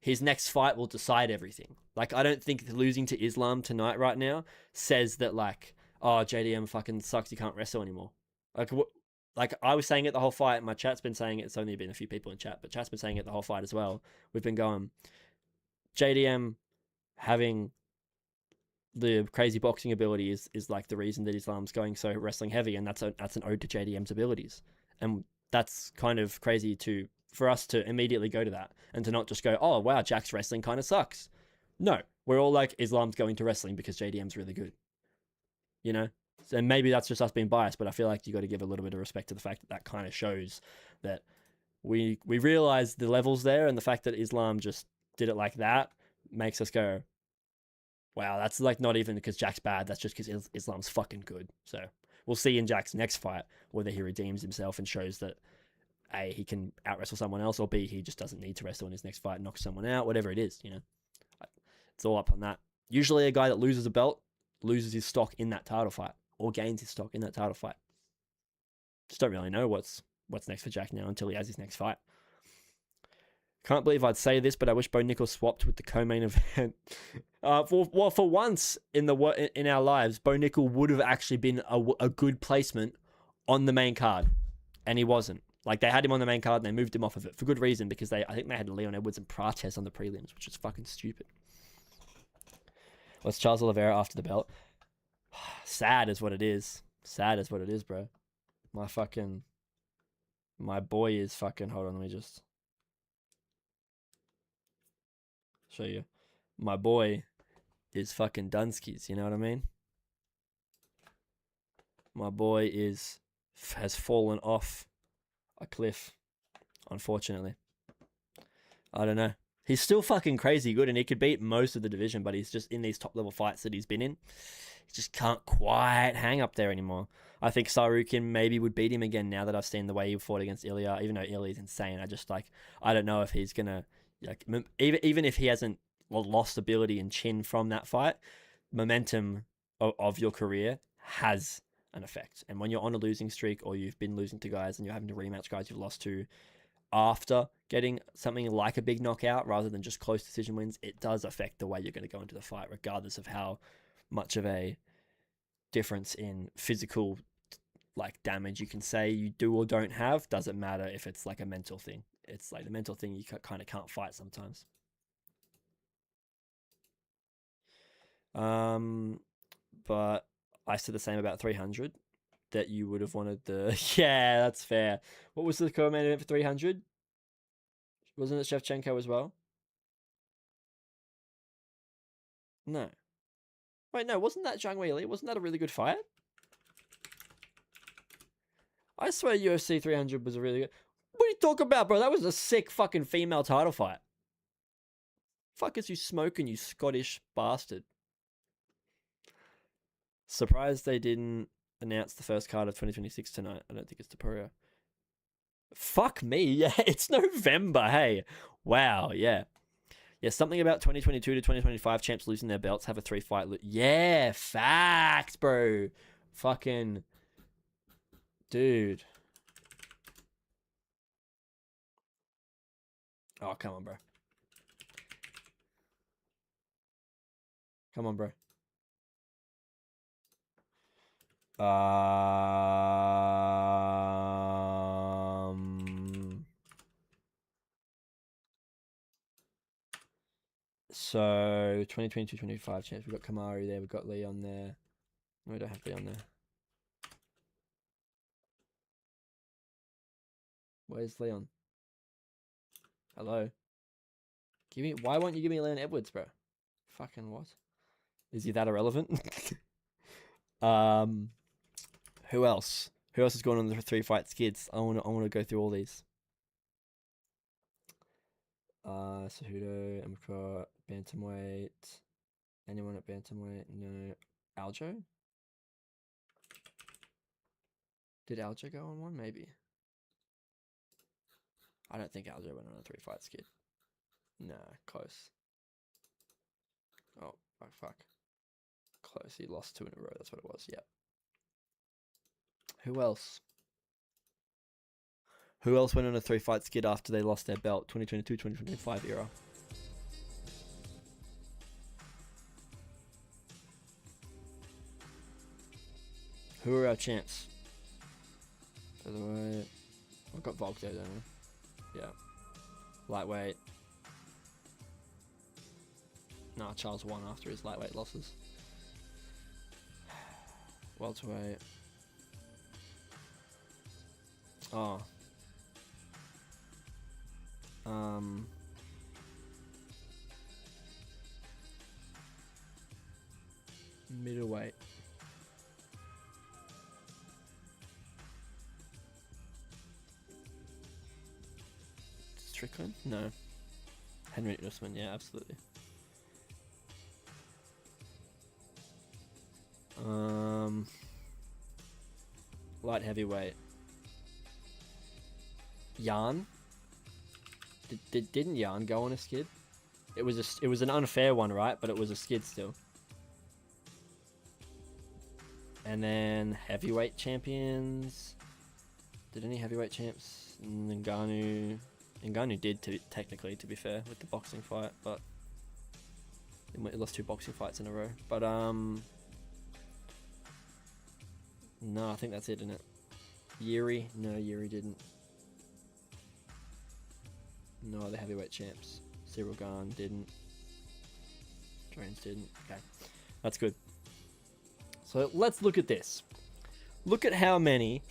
his next fight will decide everything. Like I don't think losing to Islam tonight right now says that like, oh, JDM fucking sucks, he can't wrestle anymore. Like I was saying it the whole fight. My chat's been saying it. It's only been a few people in chat, but chat's been saying it the whole fight as well. We've been going, JDM having the crazy boxing ability is like the reason that Islam's going so wrestling heavy, and that's an ode to JDM's abilities. And that's kind of crazy for us to immediately go to that and to not just go, oh wow, Jack's wrestling kind of sucks. No, we're all like, Islam's going to wrestling because JDM's really good. And maybe that's just us being biased, but I feel like you got to give a little bit of respect to the fact that kind of shows that we realize the levels there, and the fact that Islam just did it like that makes us go, wow, that's like not even because Jack's bad. That's just because Islam's fucking good. So we'll see in Jack's next fight whether he redeems himself and shows that A, he can out wrestle someone else, or B, he just doesn't need to wrestle in his next fight, knock someone out, whatever it is. It's all up on that. Usually a guy that loses a belt loses his stock in that title fight or gains his stock in that title fight. Just don't really know what's next for Jack now until he has his next fight. Can't believe I'd say this, but I wish Bo Nickel swapped with the co-main event. For once in our lives, Bo Nickel would have actually been a good placement on the main card, and he wasn't. Like they had him on the main card and they moved him off of it for good reason, because I think they had Leon Edwards and Prates on the prelims, which is fucking stupid. What's Charles Oliveira after the belt? Sad is what it is. Sad is what it is, bro. My boy is fucking. Hold on, let me just show you. My boy is fucking Dunskies, you know what I mean? My boy has fallen off a cliff, unfortunately. I don't know. He's still fucking crazy good, and he could beat most of the division, but he's just in these top level fights that he's been in, he just can't quite hang up there anymore. I think Sarukin maybe would beat him again now that I've seen the way he fought against Ilya, even though Ilya's insane. I don't know if he's gonna, like, even if he hasn't lost ability and chin from that fight, momentum of your career has an effect. And when you're on a losing streak, or you've been losing to guys and you're having to rematch guys you've lost to after getting something like a big knockout rather than just close decision wins, it does affect the way you're going to go into the fight, regardless of how much of a difference in physical like damage you can say you do or don't have. Doesn't matter if it's like a mental thing. It's like the mental thing you kind of can't fight sometimes. But I said the same about 300, that you would have wanted the... Yeah, that's fair. What was the co-main event for 300? Wasn't it Shevchenko as well? No. Wait, no, wasn't that Zhang Weili? Wasn't that a really good fight? I swear UFC 300 was a really good... What are you talking about, bro? That was a sick fucking female title fight. Fuck is you smoking, you Scottish bastard. Surprised they didn't announce the first card of 2026 tonight. I don't think it's Tapuria. Fuck me. Yeah, it's November. Hey. Wow. Yeah. Yeah, something about 2022 to 2025 champs losing their belts have a 3-fight. Yeah, facts, bro. Fucking dude. Oh, come on, bro. Come on, bro. So 2022-25 champs. We've got Kamaru there. We've got Leon there. No, we don't have Leon there. Where's Leon? Hello. Give me. Why won't you give me Leon Edwards, bro? Fucking what? Is he that irrelevant? Who else? Who else is going on the 3-fight skids? I wanna go through all these. Cejudo, Emperor, bantamweight. Anyone at bantamweight? No. Aljo? Did Aljo go on one? Maybe. I don't think Aljo went on a 3-fight skid. Nah, close. Oh, fuck. Close. He lost 2 in a row. That's what it was. Yep. Who else? Who else went on a 3-fight skid after they lost their belt? 2022-2025 era. Who are our champs? By the way, I've got Volk there, don't I? Yeah. Lightweight. Nah, Charles won after his lightweight losses. Welterweight. Oh. Middleweight. Strickland? No. Henry Usman, yeah, absolutely. Light heavyweight. Jan? Didn't Jan go on a skid? It was an unfair one, right? But it was a skid still. And then heavyweight champions. Did any heavyweight champs? Ngannou did technically, to be fair, with the boxing fight, but he lost 2 boxing fights in a row. But no, I think that's it, isn't it? Yuri? No, Yuri didn't. No other heavyweight champs. Cyril Gane didn't. Jones didn't. Okay, that's good. So let's look at this. Look at how many,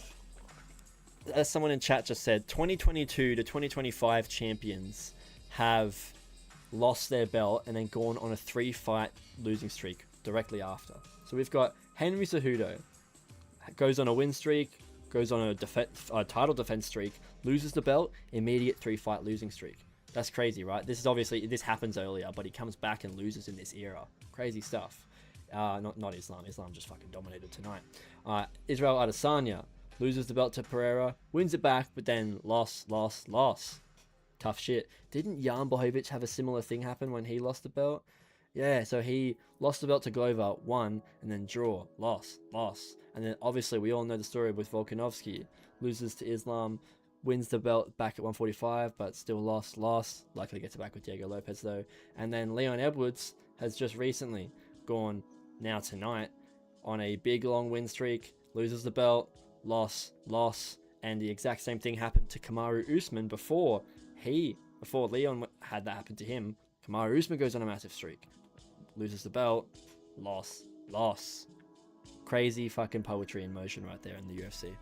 as someone in chat just said, 2022 to 2025 champions have lost their belt and then gone on a 3-fight losing streak directly after. So we've got Henry Cejudo, goes on a win streak, goes on a title defense streak, loses the belt, immediate 3-fight losing streak. That's crazy, right? This happens earlier, but he comes back and loses in this era. Crazy stuff. Not Islam. Islam just fucking dominated tonight. Israel Adesanya loses the belt to Pereira, wins it back, but then loss. Tough shit. Didn't Jan Blachowicz have a similar thing happen when he lost the belt? Yeah, so he lost the belt to Glover, won, and then draw, loss. And then obviously we all know the story with Volkanovski. Loses to Islam, wins the belt back at 145, but still lost. Likely gets it back with Diego Lopez though. And then Leon Edwards has just recently gone, now tonight, on a big long win streak, loses the belt, loss. And the exact same thing happened to Kamaru Usman before Leon had that happen to him. Kamaru Usman goes on a massive streak, loses the belt, loss. Crazy fucking poetry in motion right there in the UFC.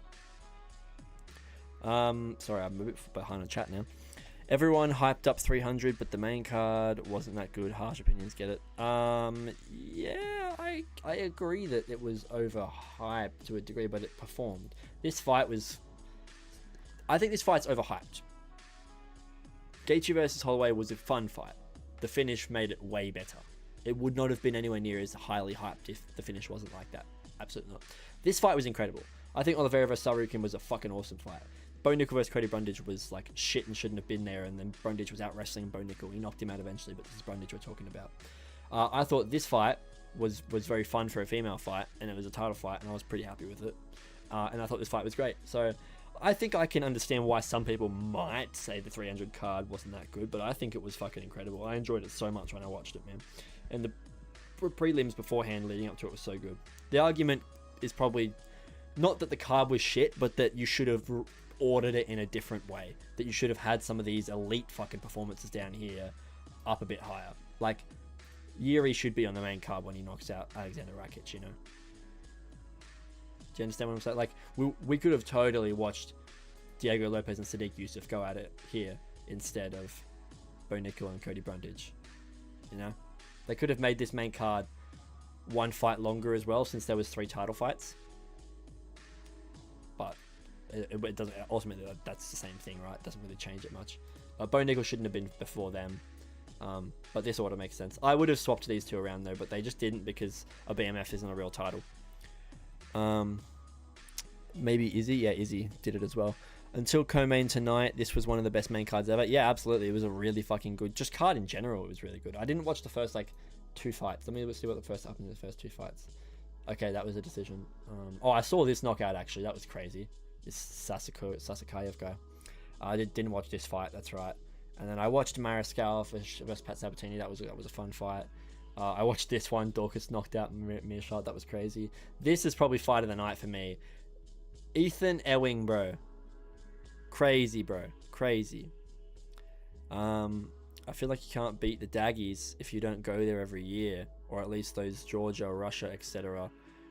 Sorry, I'm a bit behind on chat now. Everyone hyped up 300, but the main card wasn't that good. Harsh opinions, get it. Yeah, I agree that it was overhyped to a degree, but it performed. I think this fight's overhyped. Gaethje versus Holloway was a fun fight. The finish made it way better. It would not have been anywhere near as highly hyped if the finish wasn't like that. Absolutely not. This fight was incredible. I think Oliveira vs Sarukin was a fucking awesome fight. Bo Nickel vs Cody Brundage was like shit and shouldn't have been there, and then Brundage was out wrestling Bo Nickel. He knocked him out eventually, but this is Brundage we're talking about. I thought this fight was very fun for a female fight, and it was a title fight, and I was pretty happy with it. And I thought this fight was great. So I think I can understand why some people might say the 300 card wasn't that good, but I think it was fucking incredible. I enjoyed it so much when I watched it, man. And the prelims beforehand leading up to it was so good. The argument is probably not that the card was shit, but that you should have ordered it in a different way. That you should have had some of these elite fucking performances down here up a bit higher. Like, Yuri should be on the main card when he knocks out Alexander Rakic, you know? Do you understand what I'm saying? Like, we could have totally watched Diego Lopez and Sadiq Youssef go at it here instead of Bo Nickel and Cody Brundage. You know? They could have made this main card one fight longer as well, since there was 3 title fights. But it doesn't, ultimately that's the same thing, right? It doesn't really change it much. Bo Nickel shouldn't have been before them. But this order makes sense. I would have swapped these two around though, but they just didn't because a BMF isn't a real title. Maybe Izzy? Yeah, Izzy did it as well. Until co-main tonight, this was one of the best main cards ever. Yeah, absolutely. It was a really fucking good, just card in general, it was really good. I didn't watch the first, like, 2 fights. Let me see what the first happened in the first 2 fights. Okay, that was a decision. Oh, I saw this knockout, actually. That was crazy. This Sasakayev guy. I didn't watch this fight, that's right. And then I watched Mariscal versus Pat Sabatini. That was a fun fight. I watched this one. Dorcas knocked out Mearshart. That was crazy. This is probably fight of the night for me. Ethan Ewing, bro. Crazy, bro. Crazy. I feel like you can't beat the Daggies if you don't go there every year. Or at least those Georgia, Russia, etc.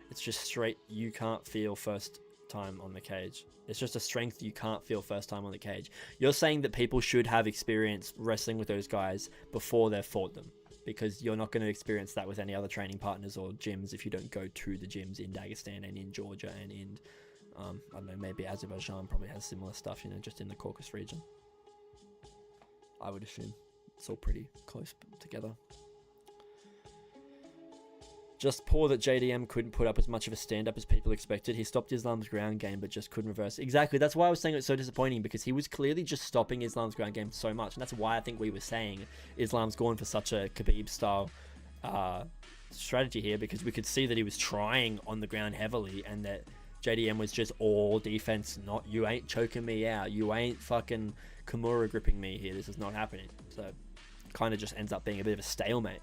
It's just straight, you can't feel first time on the cage. It's just a strength you can't feel first time on the cage. You're saying that people should have experience wrestling with those guys before they've fought them, because you're not going to experience that with any other training partners or gyms if you don't go to the gyms in Dagestan and in Georgia and in, I don't know, maybe Azerbaijan probably has similar stuff, you know, just in the Caucasus region. I would assume it's all pretty close together. Just poor that JDM couldn't put up as much of a stand-up as people expected. He stopped Islam's ground game, but just couldn't reverse. Exactly, that's why I was saying it's so disappointing, because he was clearly just stopping Islam's ground game so much, and that's why I think we were saying Islam's gone for such a Khabib-style strategy here, because we could see that he was trying on the ground heavily, and that JDM was just all defense, not, you ain't choking me out, you ain't fucking Kimura gripping me here, this is not happening. So, kind of just ends up being a bit of a stalemate.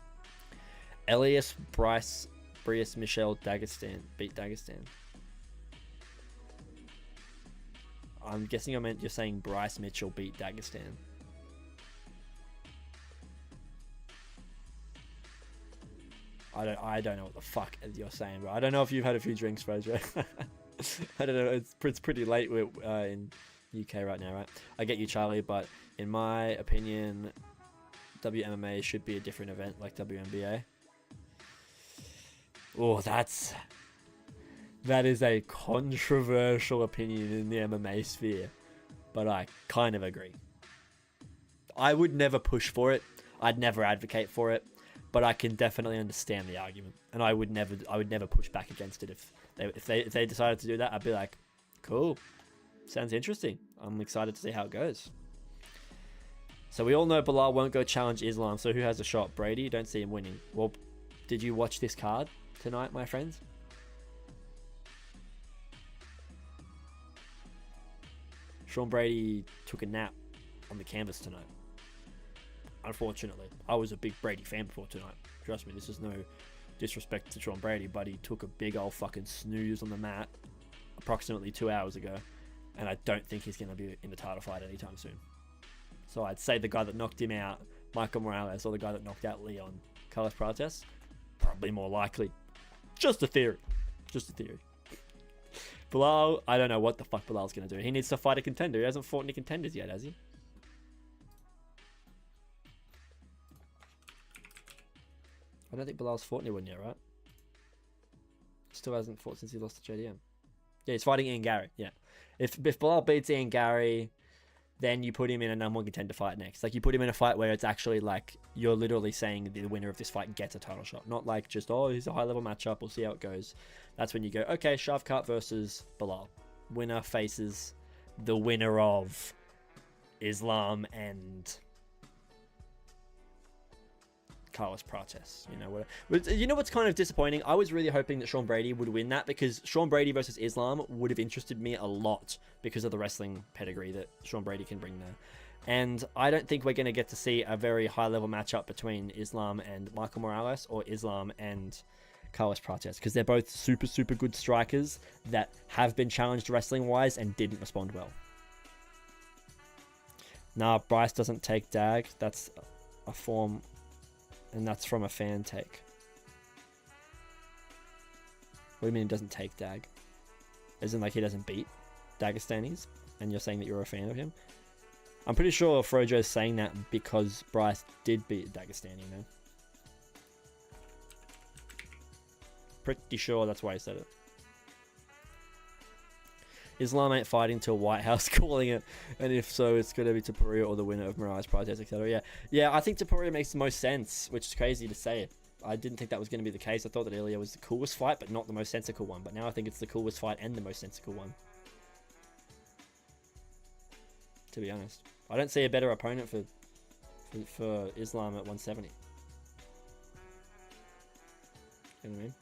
Elias Brice Michel Dagestan beat Dagestan. I'm guessing you're saying Bryce Mitchell beat Dagestan. I don't know what the fuck you're saying, bro. I don't know if you've had a few drinks, Fraser. I don't know. It's pretty late in UK right now, right? I get you, Charlie, but in my opinion, WMMA should be a different event like WNBA. Oh, that is a controversial opinion in the MMA sphere, but I kind of agree. I would never push for it. I'd never advocate for it, but I can definitely understand the argument, and I would never push back against it. If they decided to do that, I'd be like, cool, sounds interesting. I'm excited to see how it goes. So we all know Bilal won't go challenge Islam, so who has a shot? Brady? Don't see him winning. Well, did you watch this card tonight, my friends? Sean Brady took a nap on the canvas tonight. Unfortunately, I was a big Brady fan before tonight. Trust me, this is no disrespect to Sean Brady, but he took a big old fucking snooze on the mat approximately 2 hours ago, and I don't think he's going to be in the title fight anytime soon. So I'd say the guy that knocked him out, Michael Morales, or the guy that knocked out Leon, Carlos Prates, probably more likely. Just a theory. Just a theory. Bilal, I don't know what the fuck Bilal's going to do. He needs to fight a contender. He hasn't fought any contenders yet, has he? I don't think Bilal's fought anyone yet, right? Still hasn't fought since he lost to JDM. Yeah, he's fighting Ian Gary. Yeah. If Bilal beats Ian Gary, then you put him in a number 1 contender fight next. Like, you put him in a fight where it's actually like, you're literally saying the winner of this fight gets a title shot. Not like just, oh, he's a high-level matchup, we'll see how it goes. That's when you go, okay, Shavkat versus Bilal. Winner faces the winner of Islam and Carlos Prates. You know what's kind of disappointing? I was really hoping that Sean Brady would win that, because Sean Brady versus Islam would have interested me a lot because of the wrestling pedigree that Sean Brady can bring there. And I don't think we're going to get to see a very high-level matchup between Islam and Michael Morales, or Islam and Carlos Prates, because they're both super, super good strikers that have been challenged wrestling-wise and didn't respond well. Nah, Bryce doesn't take Dag. That's a form, and that's from a fan take. What do you mean it doesn't take Dag? As in, like, he doesn't beat Dagestanis, and you're saying that you're a fan of him? I'm pretty sure Frojo's saying that because Bryce did beat Dagestani, man. Pretty sure that's why he said it. Islam ain't fighting till White House calling it, and if so, it's going to be Topuria or the winner of Mirage Prates, etc. Yeah, I think Topuria makes the most sense, which is crazy to say. I didn't think that was going to be the case. I thought that Ilya was the coolest fight, but not the most sensical one. But now I think it's the coolest fight and the most sensical one. To be honest, I don't see a better opponent for Islam at 170. You know what I mean?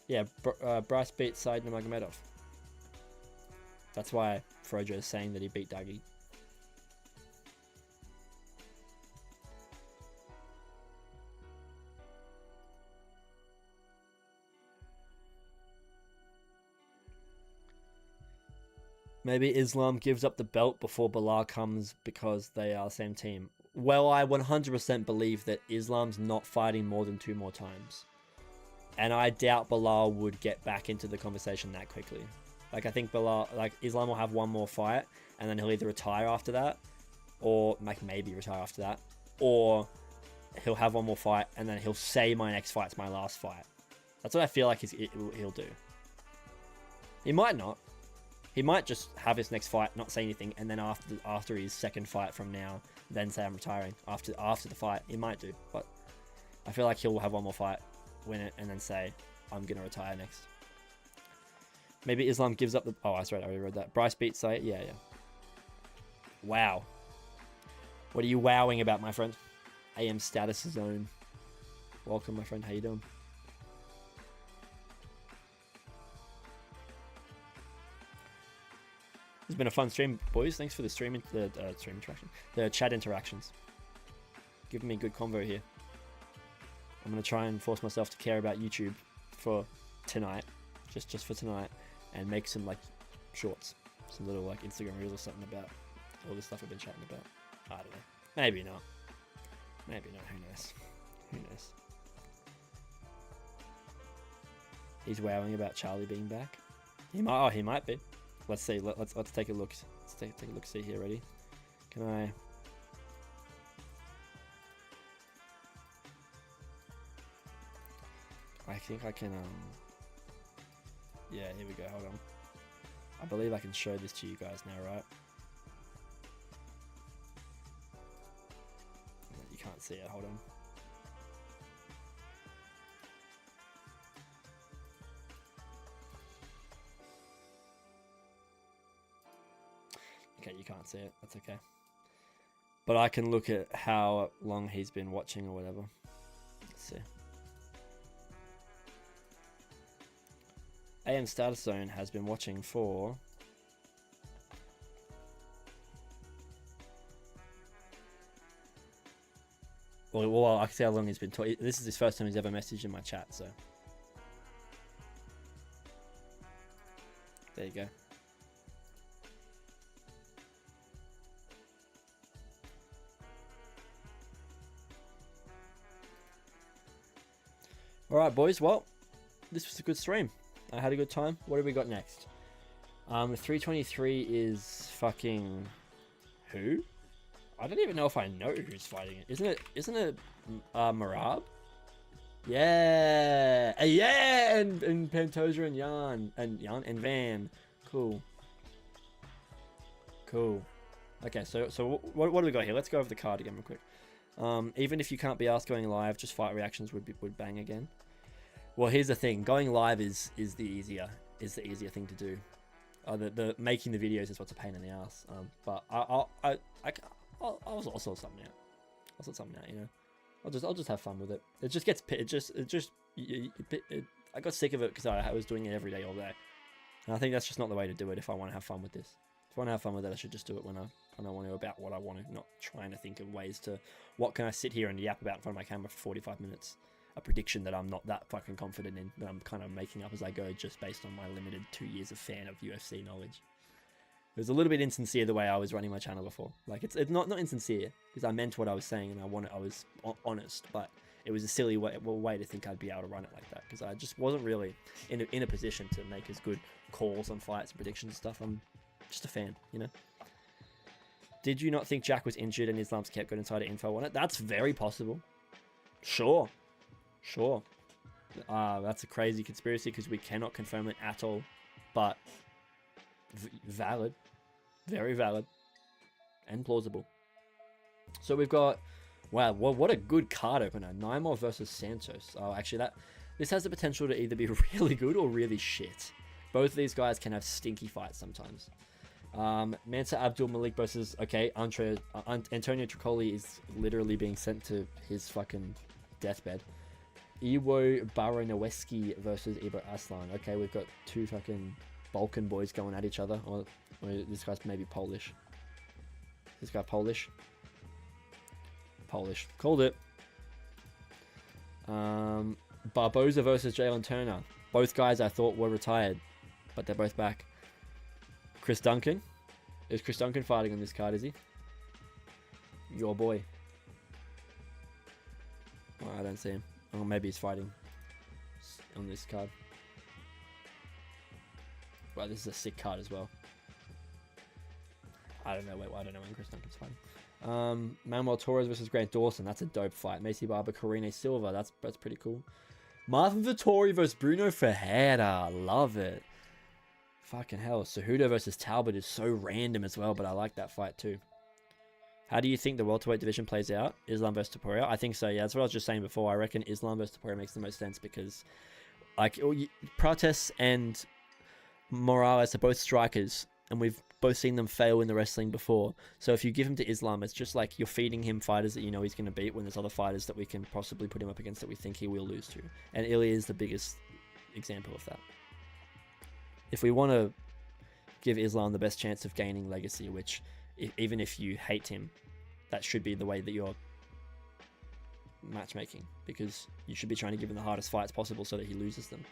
Yeah, Bryce beat Said Nurmagomedov. That's why Frojo is saying that he beat Dagi. Maybe Islam gives up the belt before Bilal comes because they are the same team. Well, I 100% believe that Islam's not fighting more than 2 more times. And I doubt Bilal would get back into the conversation that quickly. Like, I think Islam will have 1 more fight, and then he'll either retire after that, or maybe retire after that, or he'll have 1 more fight, and then he'll say my next fight's my last fight. That's what I feel like he'll do. He might not. He might just have his next fight, not say anything, and then after his second fight from now, then say I'm retiring. After the fight, he might do, but I feel like he'll have 1 more fight, win it, and then say, I'm going to retire next. Maybe Islam gives up the... Oh, that's right, I already read that. Bryce beats Said? Yeah. Wow. What are you wowing about, my friend? AM Status Zone. Welcome, my friend. How you doing? It's been a fun stream, boys. Thanks for the stream interaction. The chat interactions. Giving me good convo here. I'm going to try and force myself to care about YouTube for tonight. Just for tonight. And make some, like, shorts. Some little, like, Instagram reels or something about all the stuff I've been chatting about. I don't know. Maybe not. Maybe not. Who knows? Who knows? He's wowing about Charlie being back. He might be. Let's see. Let's take a look. Let's take a look. See here. Ready? Can I? I think I can. Yeah. Here we go. Hold on. I believe I can show this to you guys now, right? You can't see it. Hold on. Okay, you can't see it. That's okay. But I can look at how long he's been watching or whatever. Let's see. AM Status Zone has been watching for... Well, I can see how long he's been talking. This is his first time he's ever messaged in my chat, so... There you go. Alright, boys. Well, this was a good stream. I had a good time. What have we got next? 323 is fucking... Who? I don't even know if I know who's fighting it. Isn't it Marab? Yeah! Yeah! And Pantoja and Jan. And Van. Cool. Okay, so what do we got here? Let's go over the card again real quick. Even if you can't be asked going live, just fight reactions would bang again. Well, here's the thing: going live is the easier thing to do. The making the videos is what's a pain in the ass. But I'll sort something out. I'll sort something out, you know. I'll just have fun with it. It just gets I got sick of it because I was doing it every day all day, and I think that's just not the way to do it. If I want to have fun with this, if I want to have fun with it, I should just do it when I want to, about what I want to, not trying to think of ways to what can I sit here and yap about in front of my camera for 45 minutes. A prediction that I'm not that fucking confident in, that I'm kind of making up as I go, just based on my limited 2 years of fan of UFC knowledge. It was a little bit insincere the way I was running my channel before. Like it's not insincere because I meant what I was saying and I was honest, but it was a silly way to think I'd be able to run it like that because I just wasn't really in a position to make as good calls on fights and predictions and stuff. I'm just a fan, you know. Did you not think Jack was injured and Islam's kept good insider info on it? That's very possible. Sure. That's a crazy conspiracy because we cannot confirm it at all, but valid, very valid, and plausible. So we've got, wow, what a good card opener. Naimov versus Santos. Oh, actually, this has the potential to either be really good or really shit. Both of these guys can have stinky fights sometimes. Mansa Abdul Malik versus, okay, Antonio Tricoli is literally being sent to his fucking deathbed. Iwo Baranowski versus Ibo Aslan. Okay, we've got two fucking Balkan boys going at each other. Or this guy's maybe Polish. This guy Polish? Polish. Called it. Barboza versus Jalen Turner. Both guys I thought were retired, but they're both back. Chris Duncan. Is Chris Duncan fighting on this card, is he? Your boy. Oh, I don't see him. Oh, maybe he's fighting on this card. Well, this is a sick card as well. I don't know. Wait, I don't know when Chris Duncan's fighting. Manuel Torres versus Grant Dawson. That's a dope fight. Macy Barber, Corine Silva. That's pretty cool. Marvin Vettori versus Bruno Ferreira. Love it. Fucking hell. Cejudo versus Talbot is so random as well, but I like that fight too. How do you think the welterweight division plays out? Islam versus Topuria? I think so, yeah. That's what I was just saying before. I reckon Islam versus Topuria makes the most sense because like Prates and Morales are both strikers, and we've both seen them fail in the wrestling before. So if you give him to Islam, it's just like you're feeding him fighters that you know he's going to beat when there's other fighters that we can possibly put him up against that we think he will lose to. And Ilya is the biggest example of that. If we want to give Islam the best chance of gaining legacy, which even if you hate him, that should be the way that you're matchmaking, because you should be trying to give him the hardest fights possible so that he loses them.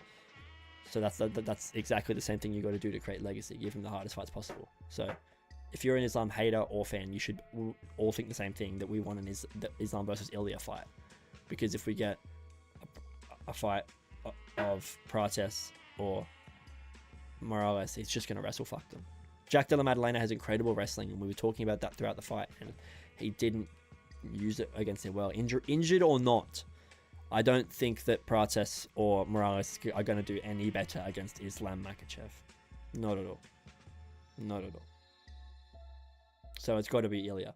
So that's exactly the same thing you got to do to create legacy. Give him the hardest fights possible. So if you're an Islam hater or fan, you should all think the same thing, that we want an Islam versus Ilya fight. Because if we get a fight of Prates or Morales, he's just going to wrestle fuck them. Jack Della Maddalena has incredible wrestling, and we were talking about that throughout the fight, and he didn't use it against him well. Injured or not, I don't think that Prates or Morales are going to do any better against Islam Makhachev. Not at all. Not at all. So it's got to be Ilya.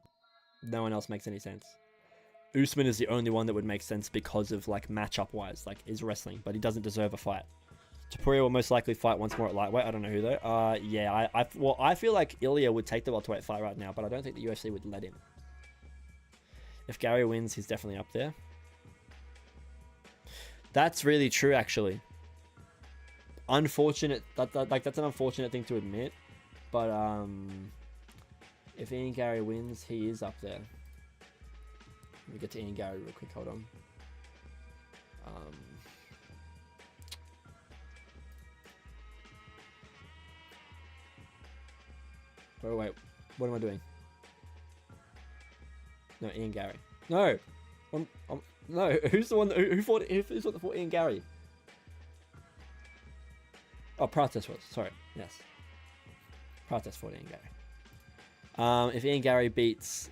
No one else makes any sense. Usman is the only one that would make sense because of like matchup wise, like his wrestling, but he doesn't deserve a fight. Topuria will most likely fight once more at lightweight. I don't know who though. Yeah, I feel like Ilya would take the welterweight fight right now, but I don't think the UFC would let him. If Gary wins, he's definitely up there. That's really true, actually. Unfortunate. That's an unfortunate thing to admit, but if Ian Gary wins, he is up there. Let me get to Ian Gary real quick. Hold on. Wait, what am I doing? No, Ian Gary. No, no. Who's the one that, who fought? Who's the one that fought Ian Gary? Oh, Prates was. Sorry. Yes. Prates fought Ian Gary. If Ian Gary beats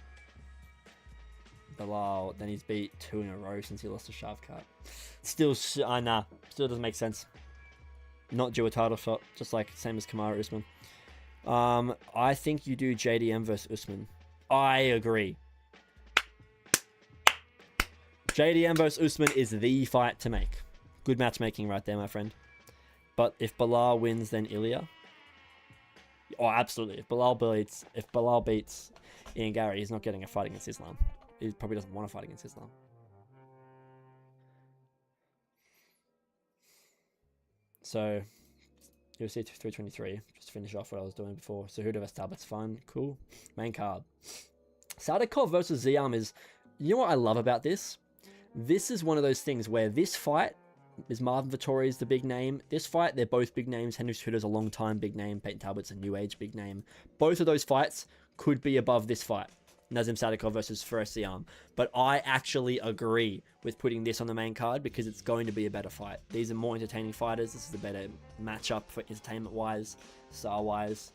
Bilal, then he's beat 2 in a row since he lost to Shavkat. Still, nah. Still doesn't make sense. Not due a title shot, just like same as Kamaru Usman. I think you do JDM versus Usman. I agree. JDM versus Usman is the fight to make. Good matchmaking right there, my friend. But if Bilal wins, then Ilya. Oh, absolutely. If Bilal beats Ian Gary, he's not getting a fight against Islam. he probably doesn't want to fight against Islam. So, UFC 323, just to finish off what I was doing before. So Cejudo vs Talbot's fun, cool. Main card. Sadikov versus Ziam is, you know what I love about this? This is one of those things where this fight is Marvin Vettori's the big name. This fight, they're both big names. Henry Cejudo's a long time big name. Peyton Talbot's a new age big name. Both of those fights could be above this fight. Nazim Sadikov versus Fares Ziam. But I actually agree with putting this on the main card because it's going to be a better fight. These are more entertaining fighters. This is a better matchup for entertainment-wise, star-wise.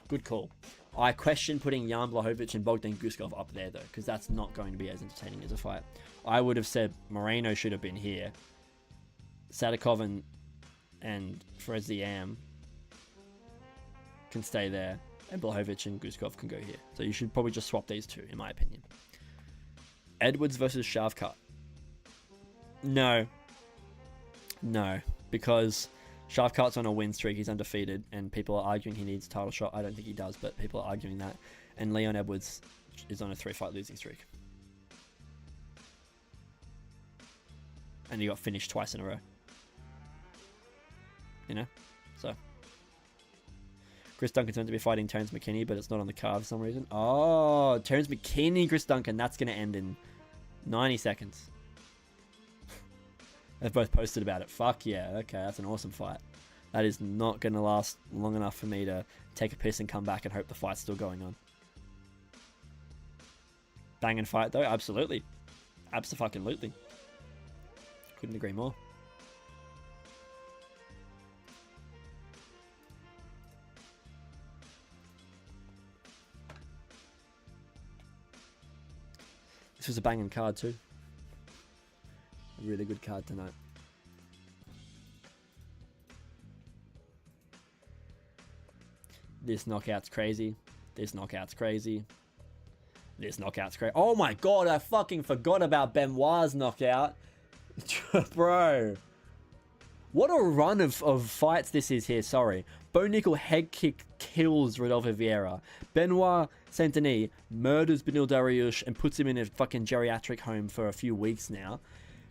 Good call. I question putting Jan Blachowicz and Bogdan Guskov up there, though, because that's not going to be as entertaining as a fight. I would have said Moreno should have been here. Sadikov and Fares Ziam can stay there. And Blachowicz and Guskov can go here. So you should probably just swap these two, in my opinion. Edwards versus Shavkat. No. No. Because Shavkat's on a win streak. He's undefeated. And people are arguing he needs a title shot. I don't think he does, but people are arguing that. And Leon Edwards is on a 3-fight losing streak. And he got finished twice in a row. You know? So... Chris Duncan's meant to be fighting Terrence McKinney, but it's not on the card for some reason. Oh, Terrence McKinney, Chris Duncan. That's going to end in 90 seconds. They've both posted about it. Fuck yeah. Okay, that's an awesome fight. That is not going to last long enough for me to take a piss and come back and hope the fight's still going on. Banging fight, though. Absolutely. Abso-fucking-lutely. Couldn't agree more. This was a banging card too. A really good card tonight. This knockout's crazy. This knockout's crazy. This knockout's crazy. Oh my god, I fucking forgot about Benoit's knockout. Bro. What a run of fights this is here, sorry. Bo Nickel head kick kills Rodolfo Vieira. Benoit Saint-Denis murders Benil Dariush and puts him in a fucking geriatric home for a few weeks now.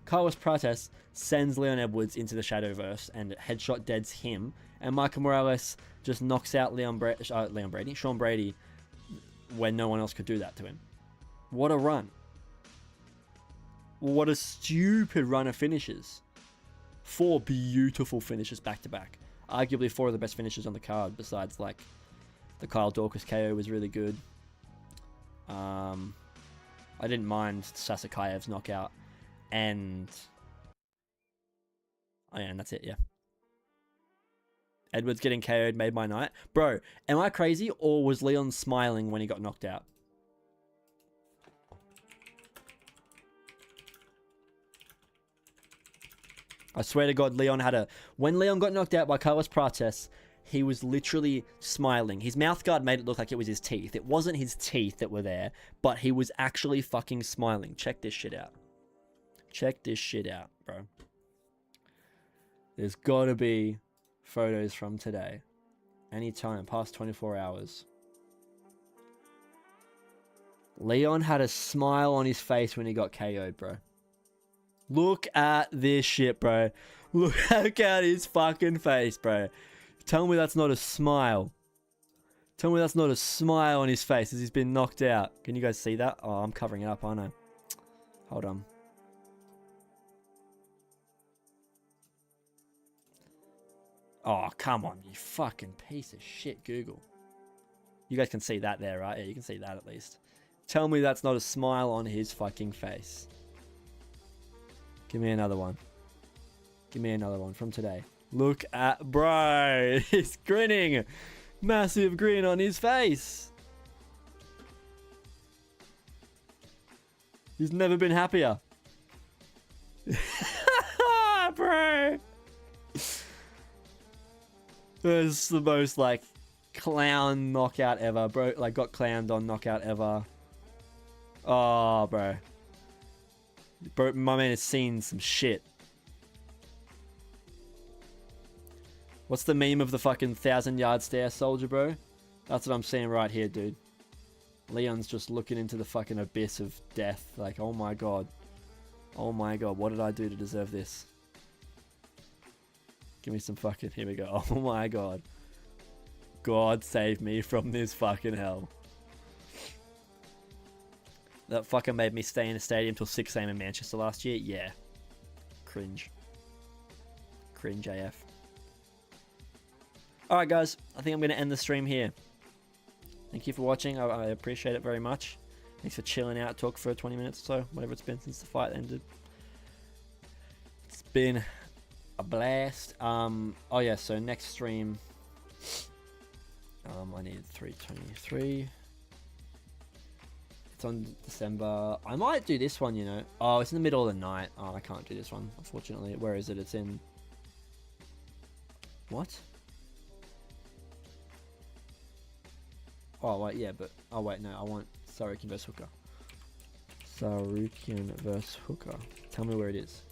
Carlos Prates sends Leon Edwards into the Shadowverse and headshot deads him. And Michael Morales just knocks out Sean Brady when no one else could do that to him. What a run. What a stupid run of finishes. 4 beautiful finishes back to back. Arguably 4 of the best finishes on the card, besides like the Kyle Dorcas KO was really good. I didn't mind Sasakaev's knockout. And oh yeah, and that's it, yeah. Edwards getting KO'd made my night. Bro, am I crazy or was Leon smiling when he got knocked out? I swear to God, Leon had a... When Leon got knocked out by Carlos Prates, he was literally smiling. His mouth guard made it look like it was his teeth. It wasn't his teeth that were there, but he was actually fucking smiling. Check this shit out. Check this shit out, bro. There's gotta be photos from today. Anytime, past 24 hours. Leon had a smile on his face when he got KO'd, bro. Look at this shit, bro. Look at his fucking face, bro. Tell me that's not a smile. Tell me that's not a smile on his face as he's been knocked out. Can you guys see that? Oh, I'm covering it up, aren't I? Hold on. Oh, come on, you fucking piece of shit, Google. You guys can see that there, right? Yeah, you can see that at least. Tell me that's not a smile on his fucking face. Give me another one. Give me another one from today. Look at... Bro, he's grinning. Massive grin on his face. He's never been happier. Bro. This is the most, like, clown knockout ever. Bro, like, got clowned on knockout ever. Oh, bro. Bro, my man has seen some shit. What's the meme of the fucking 1,000-yard stare soldier, bro? That's what I'm seeing right here, dude. Leon's just looking into the fucking abyss of death. Like, oh my god. Oh my god, what did I do to deserve this? Give me some fucking... Here we go. Oh my god. God save me from this fucking hell. That fucking made me stay in a stadium till 6 AM in Manchester last year. Yeah. Cringe. Cringe AF. Alright guys, I think I'm going to end the stream here. Thank you for watching. I appreciate it very much. Thanks for chilling out, talk for 20 minutes or so, whatever it's been since the fight ended. It's been a blast. Oh yeah, so next stream, I need 323. It's on December. I might do this one, you know. Oh, it's in the middle of the night. Oh, I can't do this one, unfortunately. Where is it? It's in... What? Oh, wait, yeah, but... Oh, wait, no, I want Sarukian vs. Hooker. Sarukian vs. Hooker. Tell me where it is.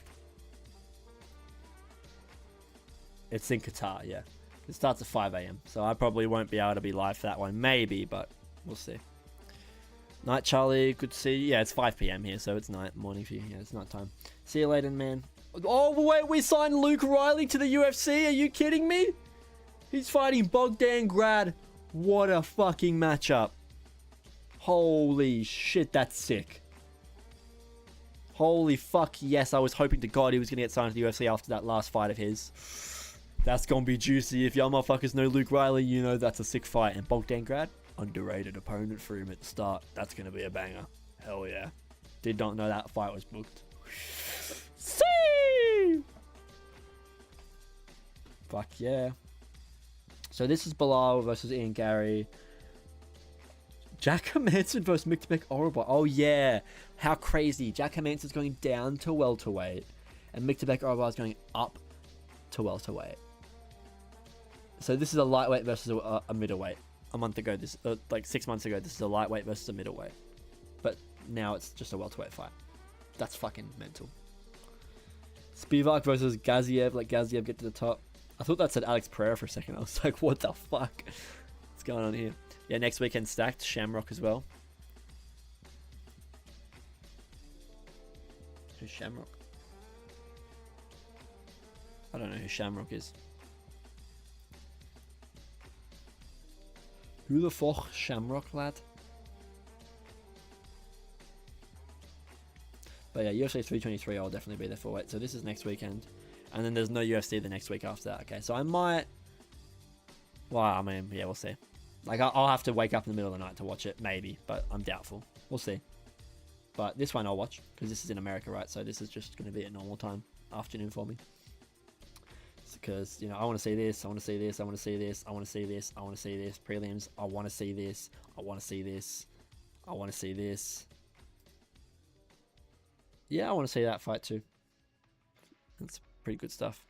It's in Qatar, yeah. It starts at 5 AM, so I probably won't be able to be live for that one. Maybe, but we'll see. Night, Charlie. Good to see you. Yeah, it's 5 PM here, so it's night. Morning for you. Yeah, it's night time. See you later, man. Oh, wait, we signed Luke Riley to the UFC. Are you kidding me? He's fighting Bogdan Grad. What a fucking matchup. Holy shit, that's sick. Holy fuck, yes. I was hoping to God he was going to get signed to the UFC after that last fight of his. That's going to be juicy. If y'all motherfuckers know Luke Riley, you know that's a sick fight. And Bogdan Grad, underrated opponent for him at the start. That's going to be a banger. Hell yeah. Did not know that fight was booked. See! Fuck yeah. So this is Bilal versus Ian Gary. Jack Hermanson versus Mick Orba. Oh yeah. How crazy. Jack Hermanson's going down to welterweight. And Mick Orba is going up to welterweight. So this is a lightweight versus a middleweight. A month ago, like 6 months ago, this is a lightweight versus a middleweight. But now it's just a welterweight fight. That's fucking mental. Spivak versus Gaziev. Let Gaziev get to the top. I thought that said Alex Pereira for a second. I was like, what the fuck? What's going on here? Yeah, next weekend stacked. Shamrock as well. Who's Shamrock? I don't know who Shamrock is. Who the fuck Shamrock, lad? But yeah, UFC 323, I'll definitely be there for. Wait, so this is next weekend. And then there's no UFC the next week after that. Okay, so I might... Well, I mean, yeah, we'll see. Like, I'll have to wake up in the middle of the night to watch it, maybe. But I'm doubtful. We'll see. But this one I'll watch, because this is in America, right? So this is just going to be at normal time, afternoon for me. Because, you know, I want to see this, I want to see this, I want to see this, I want to see this, I want to see this. Prelims, I want to see this, I want to see this, I want to see this. Yeah, I want to see that fight too. That's pretty good stuff.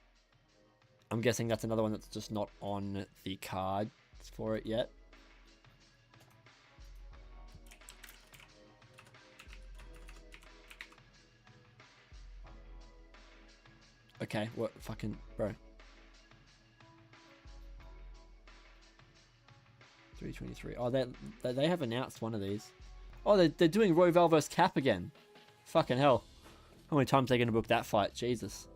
I'm guessing that's another one that's just not on the card for it yet. Okay, what fucking bro? 323. Oh, they have announced one of these. Oh, they're doing Royval vs Cap again. Fucking hell! How many times are they gonna book that fight? Jesus.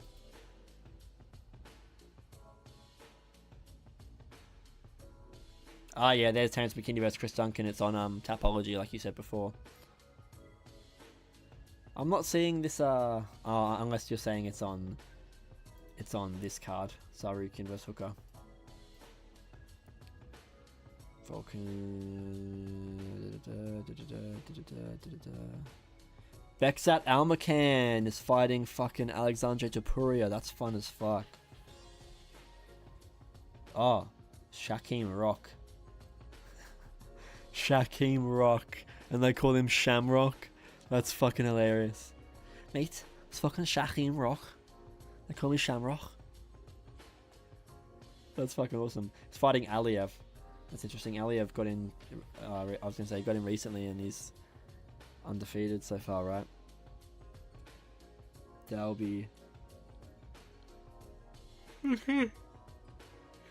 Ah, yeah, there's Terrence McKinney versus Chris Duncan. It's on Tapology, like you said before. I'm not seeing this unless you're saying it's on this card. Sarukian vs Hooker. Bexat Almacan is fighting fucking Alexandre Topuria. That's fun as fuck. Oh, Shaquem Rock. Shaquem Rock. And they call him Shamrock. That's fucking hilarious. Mate, it's fucking Shaquem Rock. They call me Shamrock. That's fucking awesome. He's fighting Aliev. That's interesting. Aliev got in, I was going to say, got in recently and he's undefeated so far, right? That'll be...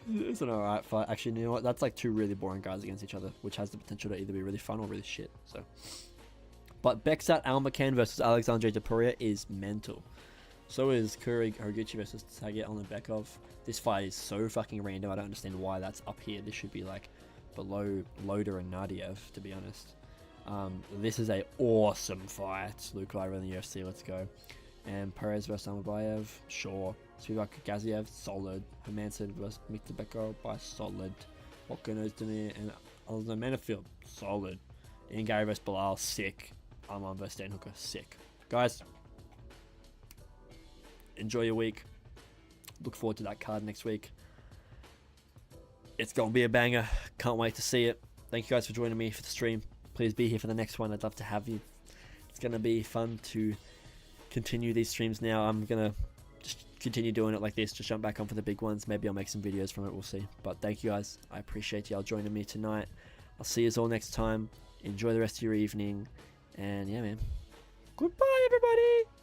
It's an alright fight. Actually, you know what? That's like two really boring guys against each other, which has the potential to either be really fun or really shit. So, but Beksat Almacan versus Alexandre Deporia is mental. So is Kuri Horiguchi versus Taget Onlebekov. This fight is so fucking random. I don't understand why that's up here. This should be like below Loader and Nadiev, to be honest. This is a awesome fight. Luke Lyra in the UFC, let's go. And Perez versus Amabayev, sure. Spivak Gaziev, solid. Hermanson versus Miktabeko by solid. Volkan Özdemir and Alonso Manifield, solid. Ian Gary versus Bilal, sick. Arman versus Dan Hooker, sick. Guys, enjoy your week. Look forward to that card next week. It's going to be a banger. Can't wait to see it. Thank you guys for joining me for the stream. Please be here for the next one. I'd love to have you. It's going to be fun to continue these streams now. I'm going to just continue doing it like this. Just jump back on for the big ones. Maybe I'll make some videos from it. We'll see. But thank you guys. I appreciate y'all joining me tonight. I'll see you all next time. Enjoy the rest of your evening. And yeah, man. Goodbye, everybody.